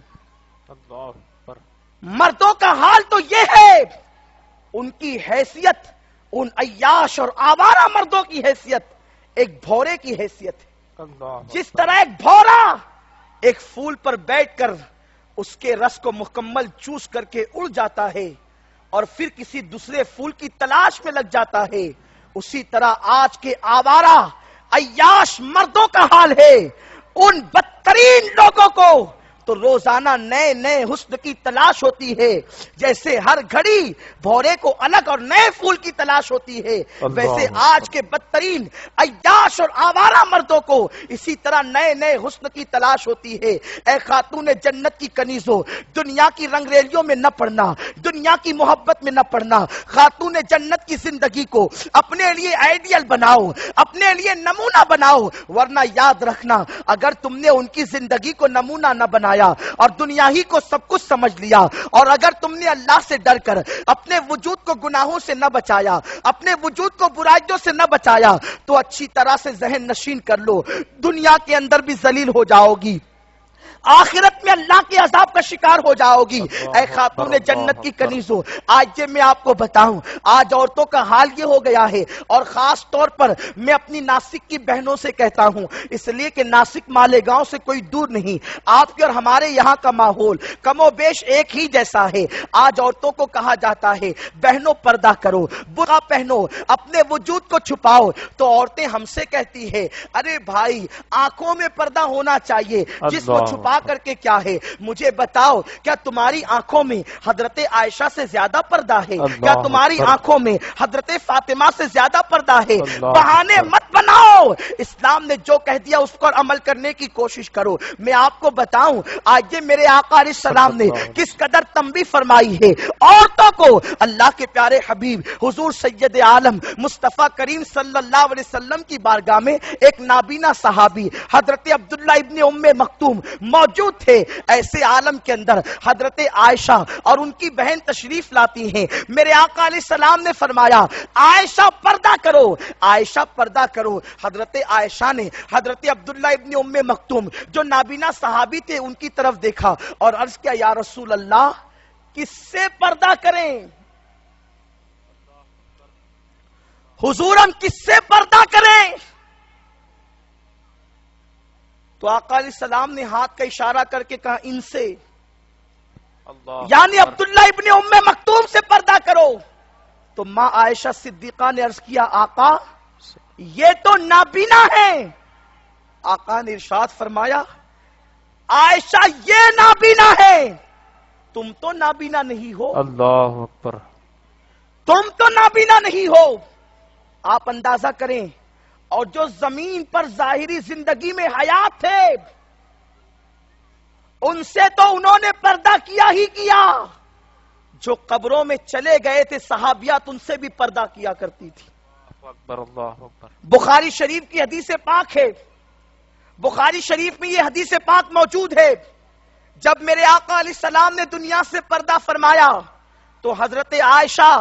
اللہ اکبر۔ مردوں کا حال تو یہ ہے، ان کی حیثیت ان عیاش اور آوارہ مردوں کی حیثیت ایک بھورے کی حیثیت ہے۔ اللہ جس طرح ایک بھورا ایک پھول پر بیٹھ کر اس کے رس کو مکمل چوس کر کے اڑ جاتا ہے اور پھر کسی دوسرے پھول کی تلاش میں لگ جاتا ہے، اسی طرح آج کے آوارہ عیاش مردوں کا حال ہے۔ ان بدترین لوگوں کو تو روزانہ نئے نئے حسن کی تلاش ہوتی ہے، جیسے ہر گھڑی بھورے کو الگ اور نئے پھول کی تلاش ہوتی ہے، ویسے آج کے بدترین عیاش اور آوارہ مردوں کو اسی طرح نئے نئے حسن کی تلاش ہوتی ہے۔ اے خاتون جنت کی کنیزوں، دنیا کی رنگ ریلیوں میں نہ پڑنا، دنیا کی محبت میں نہ پڑنا، خاتون جنت کی زندگی کو اپنے لیے آئیڈیل بناؤ، اپنے لیے نمونہ بناؤ، ورنہ یاد رکھنا اگر تم نے ان کی زندگی کو نمونہ نہ بنایا اور دنیا ہی کو سب کچھ سمجھ لیا، اور اگر تم نے اللہ سے ڈر کر اپنے وجود کو گناہوں سے نہ بچایا، اپنے وجود کو برائیوں سے نہ بچایا، تو اچھی طرح سے ذہن نشین کر لو، دنیا کے اندر بھی ذلیل ہو جاؤ گی، آخرت میں اللہ کے عذاب کا شکار ہو جاؤ گی۔ اے خاتون جنت کی کنیزوں، آج میں آپ کو بتاؤں، آج عورتوں کا حال یہ ہو گیا ہے، اور خاص طور پر میں اپنی ناسک کی بہنوں سے کہتا ہوں، اس لیے کہ ناسک مالیگاؤں سے کوئی دور نہیں، آپ کے اور ہمارے یہاں کا ماحول کم و بیش ایک ہی جیسا ہے۔ آج عورتوں کو کہا جاتا ہے بہنوں پردہ کرو، برقع پہنو، اپنے وجود کو چھپاؤ، تو عورتیں ہم سے کہتی ہے ارے بھائی آنکھوں میں پردہ ہونا چاہیے، جسم کو چھپا کر کے کیا ہے؟ مجھے بتاؤ کیا تمہاری آنکھوں میں حضرت عائشہ سے زیادہ پردہ ہے؟ کیا تمہاری آنکھوں میں حضرت فاطمہ سے زیادہ پردہ ہے؟ بہانے مت بناؤ، اسلام نے جو کہہ دیا اس پر عمل کرنے کی کوشش کرو۔ میں آپ کو بتاؤں آج یہ میرے آقا علیہ السلام نے کس قدر تنبیہ فرمائی ہے عورتوں کو۔ اللہ کے پیارے حبیب حضور سید عالم مصطفیٰ کریم صلی اللہ علیہ وسلم کی بارگاہ میں ایک نابینا صحابی حضرت عبداللہ ابن ام مکتوم موجود تھے، ایسے عالم کے اندر حضرت عائشہ اور ان کی بہن تشریف لاتی ہیں. میرے آقا علیہ السلام نے فرمایا عائشہ پردہ کرو، عائشہ پردہ کرو. حضرت عائشہ نے حضرت عبداللہ ابن ام مکتوم جو نابینا صحابی تھے ان کی طرف دیکھا اور عرض کیا یا رسول اللہ کس سے پردہ کریں؟ حضور ہم کس سے پردہ کریں؟ تو آقا علیہ السلام نے ہاتھ کا اشارہ کر کے کہا ان سے، یعنی عبداللہ ابن ام مکتوم سے پردہ کرو. تو ماں عائشہ صدیقہ نے عرض کیا آقا یہ تو نابینا ہیں. آقا نے ارشاد فرمایا عائشہ یہ نابینا ہے، تم تو نابینا نہیں ہو. اللہ اکبر. تم تو نابینا نہیں ہو. آپ اندازہ کریں اور جو زمین پر ظاہری زندگی میں حیات تھے ان سے تو انہوں نے پردہ کیا ہی کیا، جو قبروں میں چلے گئے تھے صحابیات ان سے بھی پردہ کیا کرتی تھی. اللہ اکبر. بخاری شریف کی حدیث پاک ہے، بخاری شریف میں یہ حدیث پاک موجود ہے. جب میرے آقا علیہ السلام نے دنیا سے پردہ فرمایا تو حضرت عائشہ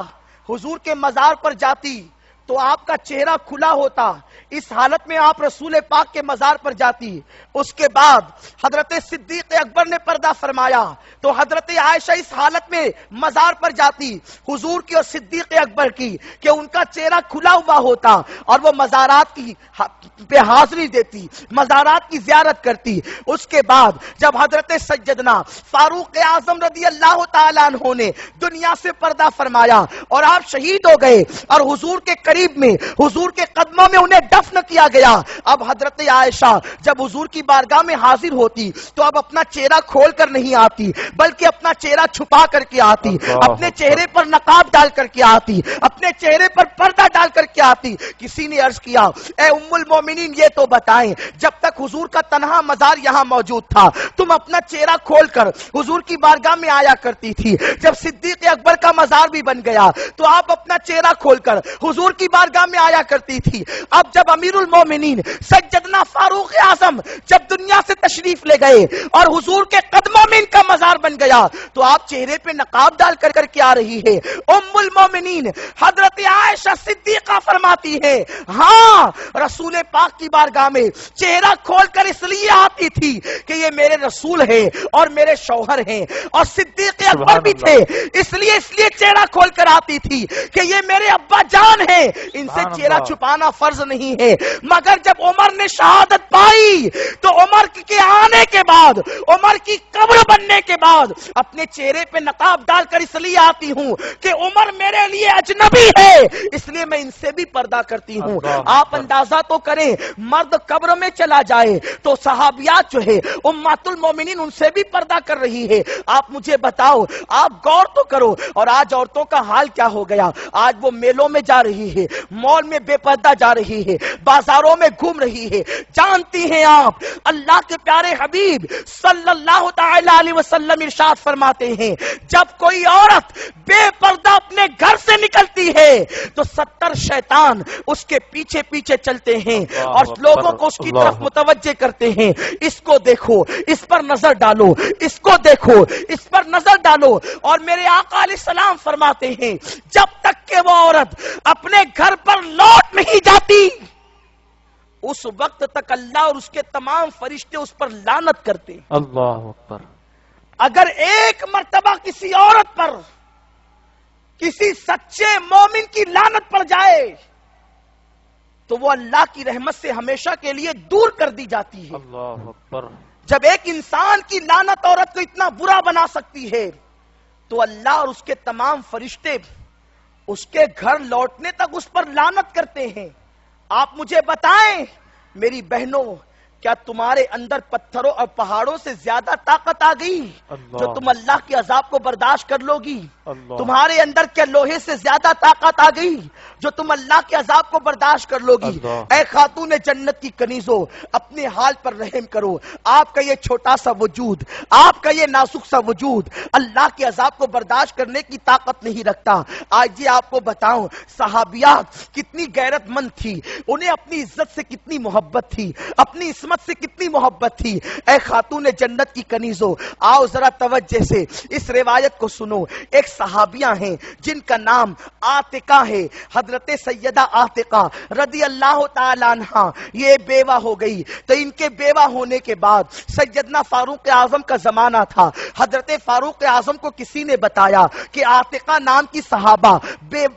حضور کے مزار پر جاتی تو آپ کا چہرہ کھلا ہوتا. اس حالت میں آپ رسول پاک کے مزار پر جاتی. اس کے بعد حضرت صدیق اکبر نے پردہ فرمایا تو حضرت عائشہ اس حالت میں مزار پر جاتی حضور کی اور صدیق اکبر کی کہ ان کا چہرہ کھلا ہوا ہوتا اور وہ مزارات کی پہ حاضری دیتی، مزارات کی زیارت کرتی. اس کے بعد جب حضرت سیدنا فاروق اعظم رضی اللہ تعالیٰ عنہ نے دنیا سے پردہ فرمایا اور آپ شہید ہو گئے اور حضور کے قریب میں حضور کے قدموں میں انہیں دفن کیا گیا. اب حضرت عائشہ جب حضور کی بارگاہ میں حاضر ہوتی تو اب اپنا چہرہ کھول کر نہیں آتی بلکہ اپنا چہرہ چھپا کر کے آتی، اپنے چہرے پر نقاب ڈال کر کے آتی، اپنے چہرے پر پردہ ڈال کر کے آتی. کسی نے عرض کیا اے ام المومنین یہ تو بتائیں جب تک حضور کا تنہا مزار یہاں موجود تھا تم اپنا چہرہ کھول کر حضور کی بارگاہ میں آیا کرتی تھی، جب صدیق اکبر کا مزار بھی بن گیا تو آپ اپنا چہرہ کھول کر حضور کی بارگاہ میں آیا کرتی تھی. اب جب امیر المومنین سیدنا فاروق اعظم جب دنیا سے تشریف لے گئے اور حضور کے قدموں میں ان کا مزار بن گیا تو آپ چہرے پہ نقاب ڈال کر کے آ رہی ہے. ام المومنین حضرت عائشہ صدیقہ فرماتی ہے ہاں رسول پاک کی بارگاہ میں چہرہ کھول کر اس لیے آتی تھی کہ یہ میرے رسول ہیں اور میرے شوہر ہیں، اور صدیق اکبر بھی تھے اس لیے چہرہ کھول کر آتی تھی کہ یہ میرے ابا جان ہیں، ان سے چہرہ چھپانا فرض نہیں ہے. مگر جب عمر نے شہادت پائی تو عمر کے آنے کے بعد، عمر کی قبر بننے کے بعد اپنے چہرے پہ نقاب ڈال کر اس لیے آتی ہوں کہ عمر میرے لیے اجنبی ہے اس لیے میں ان سے بھی پردہ کرتی ہوں. آپ اندازہ تو کریں مرد قبر میں چلا جائے تو صحابیات جو ہے امہات المومنین ان سے بھی پردہ کر رہی ہے. آپ مجھے بتاؤ، آپ غور تو کرو، اور آج عورتوں کا حال کیا ہو گیا. آج وہ میلوں میں جا رہی ہے، مال میں بے پردہ جا رہی ہے، بازاروں میں گھوم رہی ہے. جانتی ہیں آپ اللہ کے پیارے حبیب صلی اللہ تعالی علیہ وسلم ارشاد فرماتے ہیں جب کوئی عورت بے پردہ اپنے گھر سے نکلتی ہے تو 70 شیطان اس کے پیچھے پیچھے چلتے ہیں اور لوگوں کو اس کی طرف متوجہ کرتے ہیں. اس کو دیکھو، اس پر نظر ڈالو، اس کو دیکھو، اس پر نظر ڈالو. اور میرے آقا علیہ السلام فرماتے ہیں جب تک کہ وہ عورت اپنے گھر پر لوٹ نہیں جاتی اس وقت تک اللہ اور اس کے تمام فرشتے اس پر لعنت کرتے ہیں. اللہ اکبر. اگر ایک مرتبہ کسی عورت پر کسی سچے مومن کی لعنت پڑ جائے تو وہ اللہ کی رحمت سے ہمیشہ کے لیے دور کر دی جاتی ہے. اللہ اکبر. جب ایک انسان کی لعنت عورت کو اتنا برا بنا سکتی ہے تو اللہ اور اس کے تمام فرشتے اس کے گھر لوٹنے تک اس پر لعنت کرتے ہیں. آپ مجھے بتائیں میری بہنوں، کیا تمہارے اندر پتھروں اور پہاڑوں سے زیادہ طاقت آ گئی جو تم اللہ کے عذاب کو برداشت کر لو گی؟ تمہارے اندر کیا لوہے سے زیادہ طاقت آ گئی جو تم اللہ کے عذاب کو برداشت کر لو گی؟ اے خاتون جنت کی کنیزوں، اپنے حال پر رحم کرو. آپ کا یہ چھوٹا سا وجود، آپ کا یہ نازک سا وجود اللہ کے عذاب کو برداشت کرنے کی طاقت نہیں رکھتا. آج یہ آپ کو بتاؤں صحابیات کتنی غیرت مند تھی، انہیں اپنی عزت سے کتنی محبت تھی، اپنی عصمت سے کتنی محبت تھی. اے خاتون جنت کی کنیزو، آؤ ذرا توجہ سے اس روایت کو سنو. ایک صحابیہ ہیں جن کا نام عاتقہ ہے. حضرت سیدہ عاتقہ رضی اللہ تعالی عنہ یہ بیوہ ہو گئی. تو ان کے بیوہ ہونے کے بعد سیدنا فاروق اعظم کا زمانہ تھا. حضرت فاروق اعظم کو کسی نے بتایا کہ عاتقہ نام کی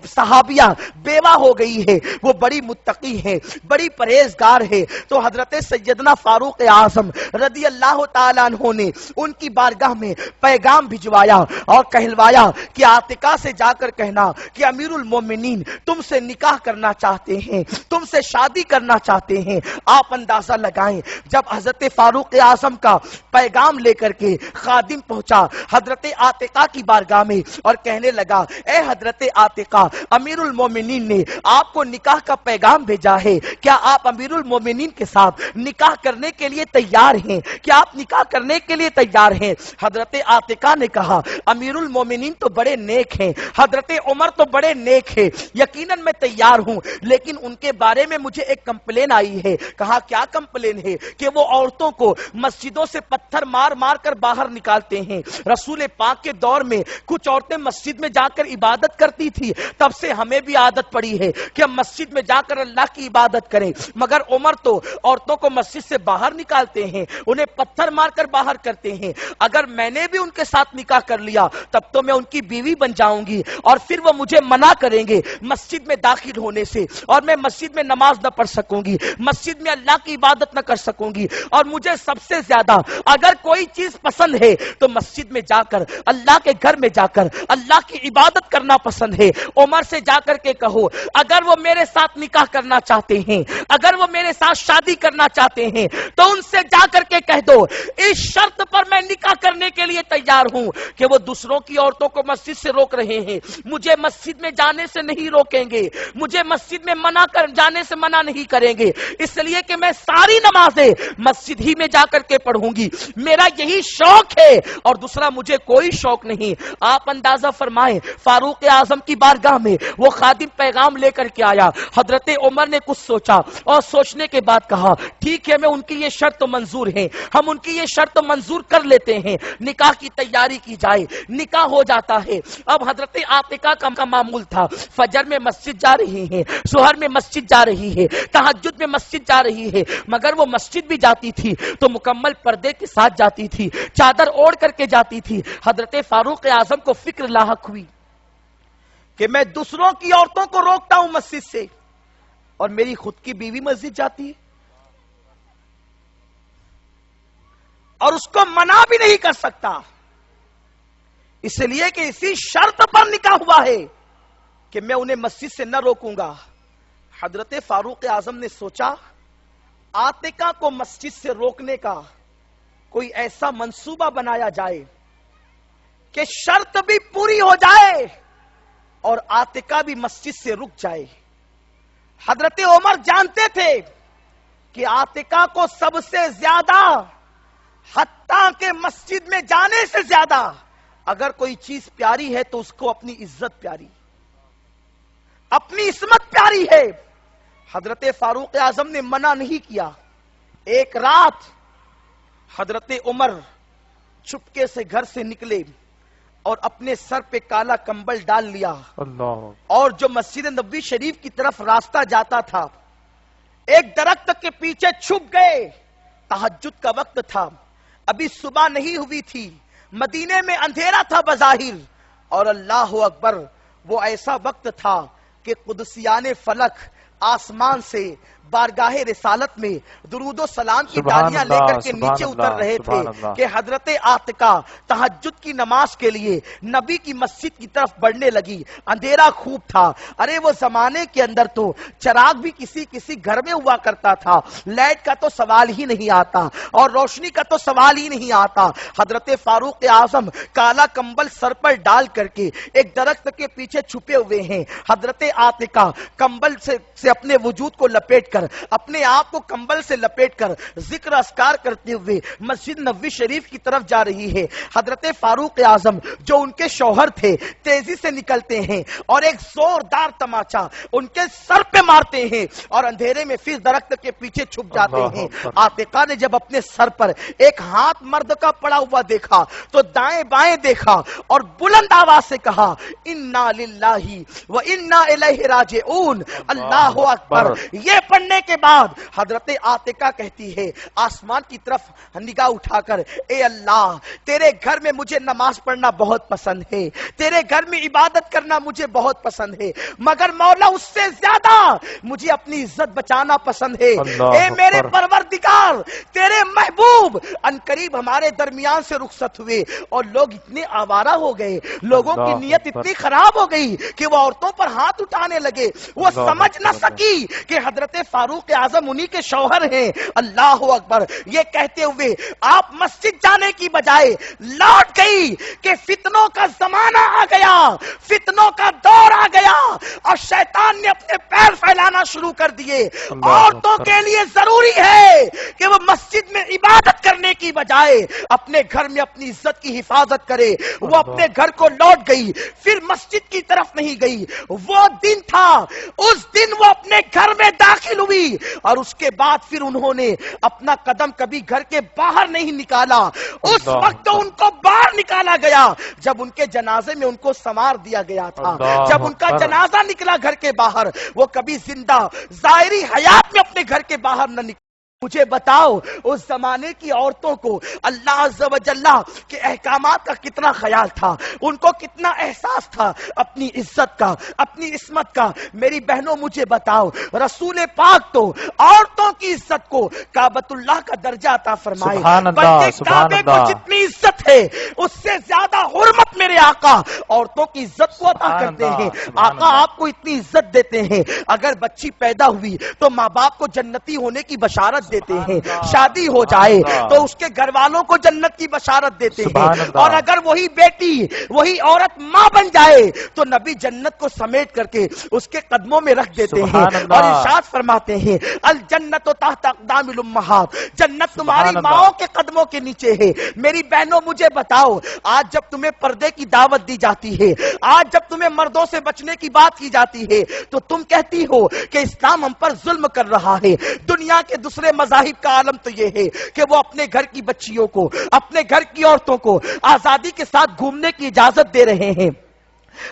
صحابیہ بیوہ ہو گئی ہے، وہ بڑی متقی ہے، بڑی پرہیزگار ہے. تو حضرت سیدنا فاروق اعظم رضی اللہ تعالیٰ عنہ نے ان کی بارگاہ میں پیغام بھجوایا اور کہلوایا کہ عاتقہ سے جا کر کہنا کہ امیر المومنین تم سے نکاح کرنا چاہتے ہیں، تم سے شادی کرنا چاہتے ہیں. آپ اندازہ لگائیں جب حضرت فاروق اعظم کا پیغام لے کر کے خادم پہنچا حضرت عاتقہ کی بارگاہ میں اور کہنے لگا اے حضرت عاتقہ، امیر المومنین نے آپ کو نکاح کا پیغام بھیجا ہے، کیا آپ امیر المومنین کے ساتھ نکاح کرنے کے لیے تیار ہیں؟ کیا آپ نکاح کرنے کے لیے تیار ہیں؟ حضرت عاتقہ نے کہا امیر المومنین تو بڑے نیک ہیں، حضرت عمر تو بڑے نیک ہیں، یقیناً میں تیار ہوں، لیکن ان کے بارے میں مجھے ایک کمپلین آئی ہے. کہا کیا کمپلین ہے؟ کہ وہ عورتوں کو مسجدوں سے پتھر مار مار کر باہر نکالتے ہیں. رسول پاک کے دور میں کچھ عورتیں مسجد میں جا کر عبادت کرتی تھی، تب سے ہمیں بھی عادت پڑی ہے کہ ہم مسجد میں جا کر اللہ کی عبادت کریں، مگر عمر تو عورتوں کو مسجد سے باہر نکالتے ہیں، انہیں پتھر مار کر باہر کرتے ہیں. اگر میں نے بھی ان کے ساتھ نکاح کر لیا تب تو میں ان کی بیوی بن جاؤں گی اور پھر وہ مجھے منع کریں گے مسجد میں داخل ہونے سے، اور میں مسجد میں نماز نہ پڑھ سکوں گی، مسجد میں اللہ کی عبادت نہ کر سکوں گی. اور مجھے سب سے زیادہ اگر کوئی چیز پسند ہے تو مسجد میں جا کر اللہ کے گھر میں جا کر اللہ کی عبادت کرنا پسند ہے. عمر سے جا کر کے کہو اگر وہ میرے ساتھ نکاح کرنا چاہتے ہیں، اگر وہ میرے ساتھ شادی کرنا چاہتے ہیں تو ان سے جا کر کے کہہ دو اس شرط پر میں نکاح کرنے کے لیے تیار ہوں کہ وہ دوسروں کی عورتوں کو مسجد سے روک رہے ہیں، مجھے مسجد میں جانے سے نہیں روکیں گے، مجھے مسجد میں جانے سے منع نہیں کریں گے، اس لیے کہ میں ساری نمازیں مسجد ہی میں جا کر کے پڑھوں گی، میرا یہی شوق ہے اور دوسرا مجھے کوئی شوق نہیں. آپ اندازہ فرمائیں فاروق اعظم کی بارگاہ میں وہ خادم پیغام لے کر کے آیا. حضرت عمر نے کچھ سوچا اور سوچنے کے بعد کہا ٹھیک ہے میں ان کی یہ شرط منظور ہے، ہم ان کی یہ شرط منظور کر لیتے ہیں، نکاح کی تیاری کی جائے. نکاح ہو جاتا ہے. اب حضرت عاتقہ کا معمول تھا فجر میں مسجد جا رہی ہیں، ظہر میں مسجد جا رہی ہے، تہجد میں مسجد جا رہی ہے، مگر وہ مسجد بھی جاتی تھی تو مکمل پردے کے ساتھ جاتی تھی، چادر اوڑھ کر کے جاتی تھی. حضرت فاروق اعظم کو فکر لاحق ہوئی کہ میں دوسروں کی عورتوں کو روکتا ہوں مسجد سے اور میری خود کی بیوی مسجد جاتی ہے اور اس کو منع بھی نہیں کر سکتا، اس لیے کہ اسی شرط پر نکاح ہوا ہے کہ میں انہیں مسجد سے نہ روکوں گا. حضرت فاروق اعظم نے سوچا عاتقہ کو مسجد سے روکنے کا کوئی ایسا منصوبہ بنایا جائے کہ شرط بھی پوری ہو جائے اور عاتقہ بھی مسجد سے رک جائے. حضرت عمر جانتے تھے کہ عاتقہ کو سب سے زیادہ، حتیٰ کہ مسجد میں جانے سے زیادہ اگر کوئی چیز پیاری ہے تو اس کو اپنی عزت پیاری، اپنی عصمت پیاری ہے. حضرت فاروق اعظم نے منع نہیں کیا. ایک رات حضرت عمر چھپکے سے گھر سے نکلے اور اپنے سر پہ کالا کمبل ڈال لیا اور جو مسجد نبوی شریف کی طرف راستہ جاتا تھا ایک درخت کے پیچھے چھپ گئے. تہجد کا وقت تھا، ابھی صبح نہیں ہوئی تھی، مدینے میں اندھیرا تھا بظاہر، اور اللہ اکبر وہ ایسا وقت تھا کہ قدسیان فلک آسمان سے بارگاہ رسالت میں درود و سلام کی ڈالیاں لے کر کے نیچے اتر رہے تھے کہ حضرت عاتقہ تہجد کی نماز کے لیے نبی کی مسجد کی طرف بڑھنے لگی. اندھیرا خوب تھا. ارے وہ زمانے کے اندر تو چراغ بھی کسی گھر میں ہوا کرتا تھا، لائٹ کا تو سوال ہی نہیں آتا اور روشنی کا تو سوال ہی نہیں آتا. حضرت فاروق اعظم کالا کمبل سر پر ڈال کر کے ایک درخت کے پیچھے چھپے ہوئے ہیں. حضرت عاتقہ کمبل سے سے اپنے وجود کو لپیٹ کر، اپنے آپ کو کمبل سے لپیٹ کر ذکر اذکار کرتے ہوئے مسجد نبوی شریف کی طرف جا رہی ہے۔ حضرت فاروق اعظم جو ان کے شوہر تھے تیزی سے نکلتے ہیں اور ایک زوردار تماچا ان کے سر پہ مارتے ہیں اور اندھیرے میں پھر درخت کے پیچھے چھپ جاتے ہیں۔ عاتقہ نے جب اپنے سر پر ایک ہاتھ مرد کا پڑا ہوا دیکھا تو دائیں بائیں دیکھا اور بلند آواز سے کہا انا للہ و انا الیہ راجعون، اللہ اکبر۔ یہ پڑھنے کے بعد حضرت عاتقہ کہتی ہے آسمان کی طرف نگاہ اٹھا کر، اے اللہ تیرے گھر میں مجھے نماز پڑھنا بہت پسند ہے، تیرے گھر میں عبادت کرنا مجھے بہت پسند ہے، مگر مولا اس سے زیادہ مجھے اپنی عزت بچانا پسند ہے۔ اے میرے پروردگار، تیرے محبوب عنقریب ہمارے درمیان سے رخصت ہوئے اور لوگ اتنے آوارہ ہو گئے، لوگوں کی نیت اتنی خراب ہو گئی کہ وہ عورتوں پر ہاتھ اٹھانے لگے۔ وہ سمجھ نہ سکی کہ حضرت فاروق اعظم انہی کے شوہر ہیں۔ اللہ اکبر۔ یہ کہتے ہوئے آپ مسجد جانے کی بجائے لوٹ گئی کہ فتنوں کا زمانہ آ گیا، فتنوں کا دور آ گیا اور شیطان نے اپنے پیر پھیلانا شروع کر دیے۔ عورتوں کے لیے ضروری ہے کہ وہ مسجد میں عبادت کرنے کی بجائے اپنے گھر میں اپنی عزت کی حفاظت کرے۔ وہ اپنے گھر کو لوٹ گئی، پھر مسجد کی طرف نہیں گئی۔ وہ دن تھا، اس دن وہ اپنے گھر میں داخل ہوئی اور اس کے بعد پھر انہوں نے اپنا قدم کبھی گھر کے باہر نہیں نکالا۔ اس وقت تو ان کو باہر نکالا گیا جب ان کے جنازے میں ان کو سنوار دیا گیا تھا۔ جب ان کا جنازہ نکلا گھر کے باہر، وہ کبھی زندہ ظاہری حیات میں اپنے گھر کے باہر نہ نکلا۔ مجھے بتاؤ اس زمانے کی عورتوں کو اللہ عز و جل کے احکامات کا کتنا خیال تھا، ان کو کتنا احساس تھا اپنی عزت کا، اپنی عصمت کا۔ میری بہنوں مجھے بتاؤ، رسول پاک تو عورتوں کی عزت کو کعبۃ اللہ کا درجہ عطا فرمائے، بلکہ کعبے کو جتنی عزت ہے اس سے زیادہ حرمت میرے آقا عورتوں کی عزت کو عطا کرتے ہیں۔ آقا آپ کو اتنی عزت دیتے ہیں، اگر بچی پیدا ہوئی تو ماں باپ کو جنتی ہونے کی بشارت دیتے ہیں، شادی ہو جائے تو اس کے گھر والوں کو جنت کی بشارت دیتے ہیں، اور اگر وہی بیٹی وہی عورت ماں بن جائے تو نبی جنت کو سمیٹ کر کے اس کے قدموں میں رکھ دیتے ہیں اور ارشاد فرماتے ہیں الجنت تحت اقدام الامہات، جنت تمہاری ماؤں کے قدموں کے نیچے ہے۔ میری بہنوں مجھے بتاؤ، آج جب تمہیں پردے کی دعوت دی جاتی ہے، آج جب تمہیں مردوں سے بچنے کی بات کی جاتی ہے تو تم کہتی ہو کہ اسلام ہم پر ظلم کر رہا ہے۔ دنیا کے دوسرے مذاہب کا عالم تو یہ ہے کہ وہ اپنے گھر کی بچیوں کو، اپنے گھر کی عورتوں کو آزادی کے ساتھ گھومنے کی اجازت دے رہے ہیں،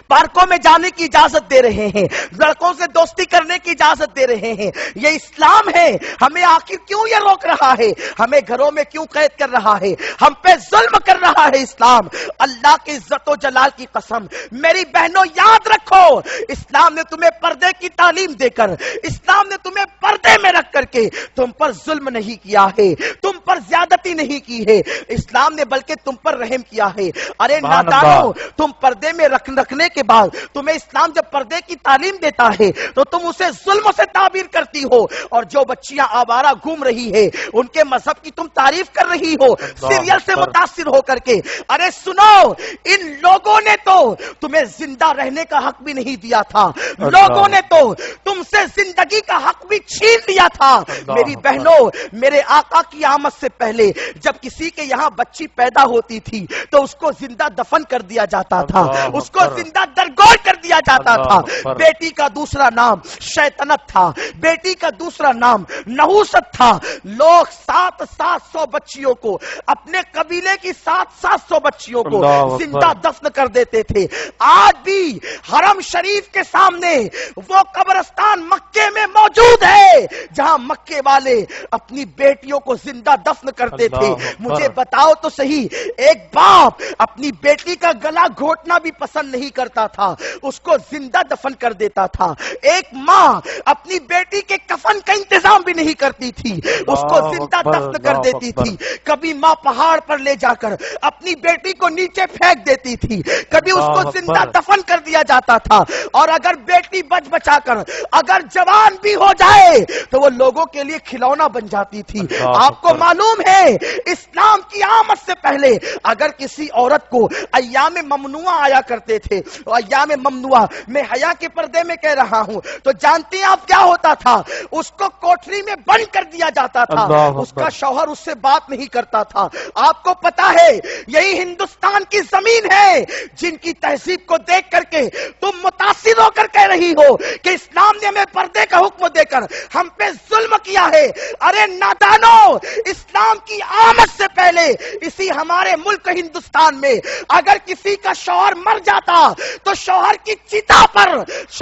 پارکوں میں جانے کی اجازت دے رہے ہیں، لڑکوں سے دوستی کرنے کی اجازت دے رہے ہیں۔ یہ اسلام ہے، ہمیں آخر کیوں یہ روک رہا ہے؟ ہمیں گھروں میں کیوں قید کر رہا ہے؟ ہم پہ ظلم کر رہا ہے اسلام۔ اللہ کی عزت و جلال کی قسم، میری بہنوں یاد رکھو، اسلام نے تمہیں پردے کی تعلیم دے کر، اسلام نے تمہیں پردے میں رکھ کر کے تم پر ظلم نہیں کیا ہے، تم پر زیادتی نہیں کی ہے، اسلام نے بلکہ تم پر رحم کیا ہے۔ ارے نادانو، تم پردے میں رکھنے کے بعد تمہیں اسلام جب پردے کی تعلیم دیتا ہے تو تم اسے ظلم سے تعبیر کرتی ہو، اور جو بچیاں آوارہ گھوم رہی ہے ان کے مذہب کی تم تعریف کر رہی ہو سیریل سے متاثر ہو کر کے۔ ارے سنو، ان لوگوں نے تو تمہیں زندہ رہنے کا حق بھی نہیں دیا تھا، لوگوں نے تو تم سے زندگی کا حق بھی چھین لیا تھا۔ میری بہنوں، میرے آقا کی آمد سے پہلے جب کسی کے یہاں بچی پیدا ہوتی تھی تو اس کو زندہ دفن کر دیا جاتا تھا، اس کو زندہ درگور کر دیا جاتا تھا۔ بیٹی کا دوسرا نام شیطنت تھا، بیٹی کا دوسرا نام نحوست تھا۔ لوگ 700 بچیوں کو، اپنے قبیلے کی 700 بچیوں کو زندہ دفن کر دیتے تھے۔ آج بھی حرم شریف کے سامنے وہ قبرستان مکے میں موجود ہے جہاں مکے والے اپنی بیٹیوں کو زندہ دفن کرتے تھے۔ مجھے بتاؤ تو صحیح، ایک باپ اپنی بیٹی کا گلا گھونٹنا بھی پسند نہیں کرتا تھا، اس کو زندہ دفن کر دیتا تھا۔ ایک ماں اپنی بیٹی کے کفن کا انتظام بھی نہیں کرتی تھی، اس کو زندہ دفن کر دیتی تھی۔ کبھی ماں پہاڑ پر لے جا کر اپنی بیٹی کو نیچے پھینک دیتی تھی، کبھی اس کو زندہ دفن کر دیا جاتا تھا، اور اگر بیٹی بچ بچا کر اگر جوان بھی ہو جائے تو وہ لوگوں کے لیے کھلونا بن جاتی تھی۔ آپ کو معلوم ہے اسلام کی آمد سے پہلے اگر کسی عورت کو ایام ممنوعہ آیا کرتے تھے، ایام ممنوعہ میں حیا کے پردے میں کہہ رہا ہوں، تو جانتے ہیں آپ کیا ہوتا تھا؟ اس کو کوٹری میں بند کر دیا جاتا تھا، اس کا شوہر اس سے بات نہیں کرتا تھا۔ آپ کو پتا ہے یہی ہندوستان کی زمین ہے جن کی تہذیب کو دیکھ کر کے تم متاثر ہو کر کہہ رہی ہو کہ اسلام نے ہمیں پردے کا حکم دے کر ہم پہ ظلم کیا ہے۔ ارے نادانو، اسلام کی آمد سے پہلے اسی ہمارے ملک ہندوستان میں اگر کسی کا شوہر مر جاتا تو شوہر کی چتا پر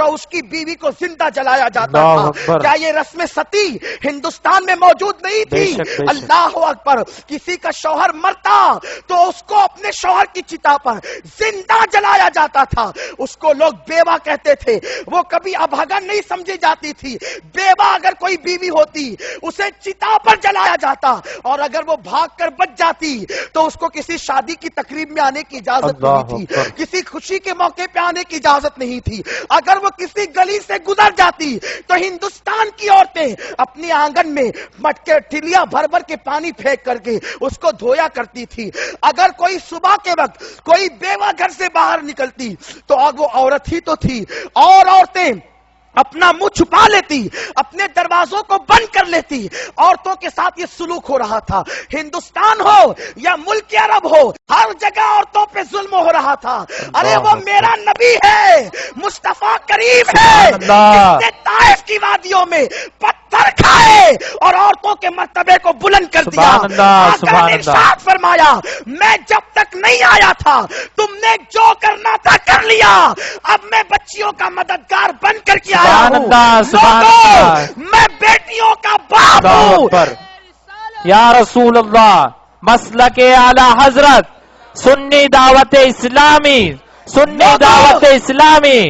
اس کی بیوی کو زندہ جلایا جاتا تھا۔ کیا یہ رسم ستی ہندوستان میں موجود نہیں تھی؟ اللہ اکبر! کسی کا شوہر مرتا تو اس کو اپنے شوہر کی چتا پر زندہ جلایا جاتا تھا۔ اس کو لوگ بیوہ کہتے تھے، وہ کبھی ابھگن نہیں سمجھی جاتی تھی۔ بیوہ اگر کوئی بیوی ہوتی اسے چتا پر جلایا جاتا، اور اگر وہ بھاگ کر بچ جاتی تو اس کو کسی شادی کی تقریب میں آنے کی اجازت نہیں تھی، کسی خوشی کے موقع پہ آنے کی اجازت نہیں تھی۔ اگر وہ کسی گلی سے گزر جاتی تو ہندوستان کی عورتیں اپنی آنگن میں مٹکے ٹھلیاں بھر بھر کے پانی پھینک کر کے اس کو دھویا کرتی تھی۔ اگر کوئی صبح کے وقت کوئی بیوہ گھر سے باہر نکلتی تو وہ عورت ہی تو تھی، اور عورتیں اپنا منہ چھپا لیتی، اپنے دروازوں کو بند کر لیتی۔ عورتوں کے ساتھ یہ سلوک ہو رہا تھا۔ ہندوستان ہو یا ملک عرب ہو، ہر جگہ عورتوں پہ ظلم ہو رہا تھا۔ ارے وہ میرا نبی ہے، مصطفیٰ کریم ہے، جس نے طائف کی وادیوں میں پتھر کھائے اور عورتوں کے مرتبے کو بلند کر دیا۔ آقا نے ارشاد فرمایا، میں جب تک نہیں آیا تھا تم نے جو کرنا تھا کر لیا، اب میں بچیوں کا مددگار بن کر کے میں بیٹیوں کا باپ ہوں۔ یا رسول اللہ، مسلک اعلی حضرت، سنی دعوت اسلامی، سنی دعوت اسلامی۔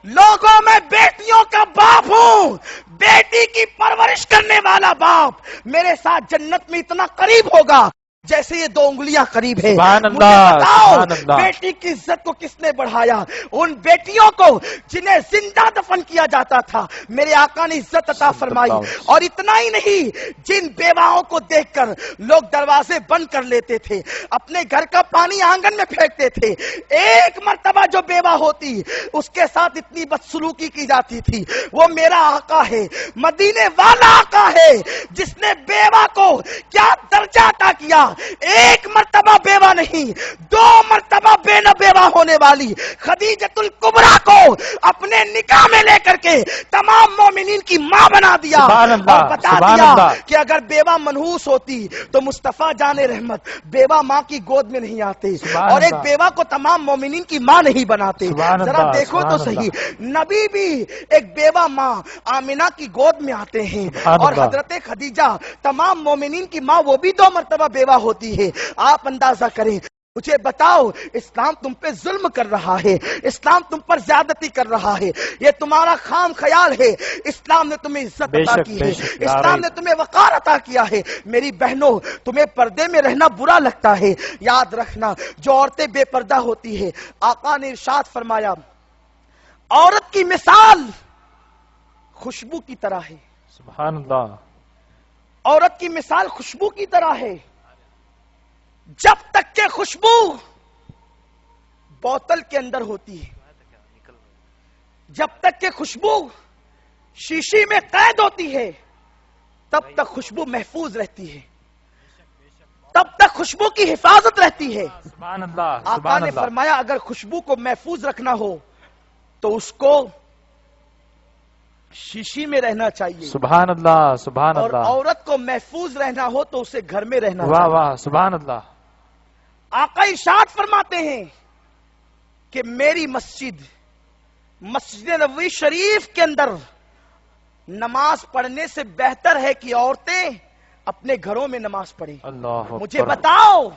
لوگوں میں بیٹیوں کا باپ ہوں، بیٹی کی پرورش کرنے والا باپ میرے ساتھ جنت میں اتنا قریب ہوگا جیسے یہ 2 انگلیاں قریب ہے۔ مجھے بتاؤ بیٹی کی عزت کو کس نے بڑھایا؟ ان بیٹیوں کو جنہیں زندہ دفن کیا جاتا تھا میرے آقا نے عزت عطا فرمائی۔ اور اتنا ہی نہیں، جن بیواؤں کو دیکھ کر لوگ دروازے بند کر لیتے تھے، اپنے گھر کا پانی آنگن میں پھینکتے تھے، ایک مرتبہ جو بیوہ ہوتی اس کے ساتھ اتنی بدسلوکی کی جاتی تھی۔ وہ میرا آقا ہے، مدینے والا آقا ہے، جس نے بیوہ کو کیا درجہ عطا کیا۔ ایک مرتبہ بیوہ نہیں، 2 مرتبہ بیوہ ہونے والی خدیجۃ الکبریٰ کو اپنے نکاح میں لے کر کے تمام مومنین کی ماں بنا دیا، اور بتا دیا کہ اگر بیوہ منحوس ہوتی تو مصطفیٰ جان رحمت بیوہ ماں کی گود میں نہیں آتے، اور ایک بیوہ کو تمام مومنین کی ماں نہیں بناتے۔ ذرا دیکھو تو صحیح، نبی بھی ایک بیوہ ماں آمنہ کی گود میں آتے ہیں، اور حضرت خدیجہ تمام مومنین کی ماں، وہ بھی 2 مرتبہ بیوہ ہوتی ہے۔ آپ اندازہ کریں، مجھے بتاؤ اسلام تم پہ ظلم کر رہا ہے، اسلام تم پر زیادتی کر رہا ہے، یہ تمہارا خام خیال ہے۔ اسلام نے تمہیں عزت عطا کی ہے، اسلام نے تمہیں وقار عطا کیا ہے۔ میری بہنوں، تمہیں پردے میں رہنا برا لگتا ہے، یاد رکھنا جو عورتیں بے پردہ ہوتی ہے، آقا نے ارشاد فرمایا عورت کی مثال خوشبو کی طرح ہے۔ سبحان اللہ۔ عورت کی مثال خوشبو کی طرح ہے، جب تک کہ خوشبو بوتل کے اندر ہوتی ہے، جب تک کہ خوشبو شیشی میں قید ہوتی ہے، تب تک خوشبو محفوظ رہتی ہے، تب تک خوشبو کی حفاظت رہتی ہے۔ سبحان اللہ۔ آقا نے فرمایا اگر خوشبو کو محفوظ رکھنا ہو تو اس کو شیشی میں رہنا چاہیے۔ سبحان اللہ، سبحان اور اللہ۔ عورت کو محفوظ رہنا ہو تو اسے گھر میں رہنا واہ چاہیے۔ واہ، سبحان اللہ۔ آقا ارشاد فرماتے ہیں کہ میری مسجد نبوی شریف کے اندر نماز پڑھنے سے بہتر ہے کہ عورتیں اپنے گھروں میں نماز پڑھیں۔ اللہ مجھے بتاؤ،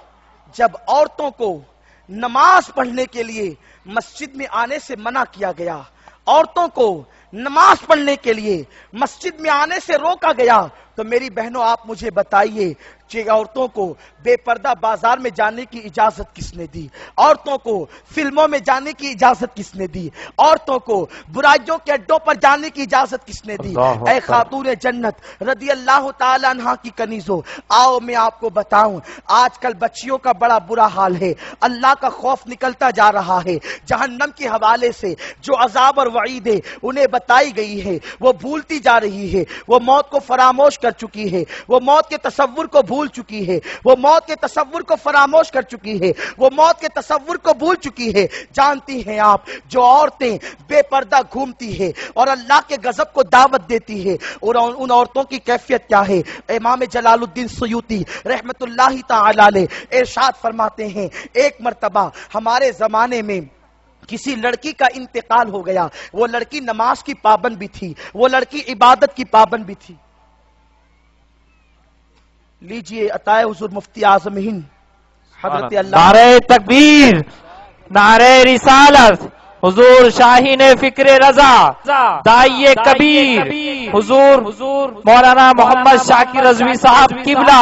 جب عورتوں کو نماز پڑھنے کے لیے مسجد میں آنے سے منع کیا گیا، عورتوں کو نماز پڑھنے کے لیے مسجد میں آنے سے روکا گیا، تو میری بہنوں آپ مجھے بتائیے کہ عورتوں کو بے پردہ بازار میں جانے کی اجازت کس نے دی؟ عورتوں کو فلموں میں جانے کی اجازت کس نے دی؟ عورتوں کو برائیوں کے اڈوں پر جانے کی اجازت کس نے دی؟ اے خاتون جنت رضی اللہ تعالی عنہا کی کنیزوں، آؤ میں آپ کو بتاؤں، آج کل بچیوں کا بڑا برا حال ہے، اللہ کا خوف نکلتا جا رہا ہے، جہنم کے حوالے سے جو عذاب اور وعید ہے انہیں بتائی گئی ہے وہ بھولتی جا رہی ہے، وہ موت کو فراموش کر چکی ہے، وہ موت کے تصور کو بھول چکی ہے، وہ موت کے تصور کو فراموش کر چکی ہے، وہ موت کے تصور کو بھول چکی ہے۔ جانتی ہیں آپ جو عورتیں بے پردہ گھومتی ہے اور اللہ کے غضب کو دعوت دیتی ہے، اور ان عورتوں کی کیفیت کیا ہے؟ امام جلال الدین سیوطی رحمت اللہ تعالی علیہ ارشاد فرماتے ہیں، ایک مرتبہ ہمارے زمانے میں کسی لڑکی کا انتقال ہو گیا، وہ لڑکی نماز کی پابند بھی تھی، وہ لڑکی عبادت کی پابند بھی تھی۔ لیجئے عطائے حضور مفتی اعظم ہند حضرت اللہ نعرہ تکبیر، نعرہ رسالت، حضور شاہین فکر رضا، داعیہ کبیر، حضور مولانا محمد شاکر رضوی صاحب قبلہ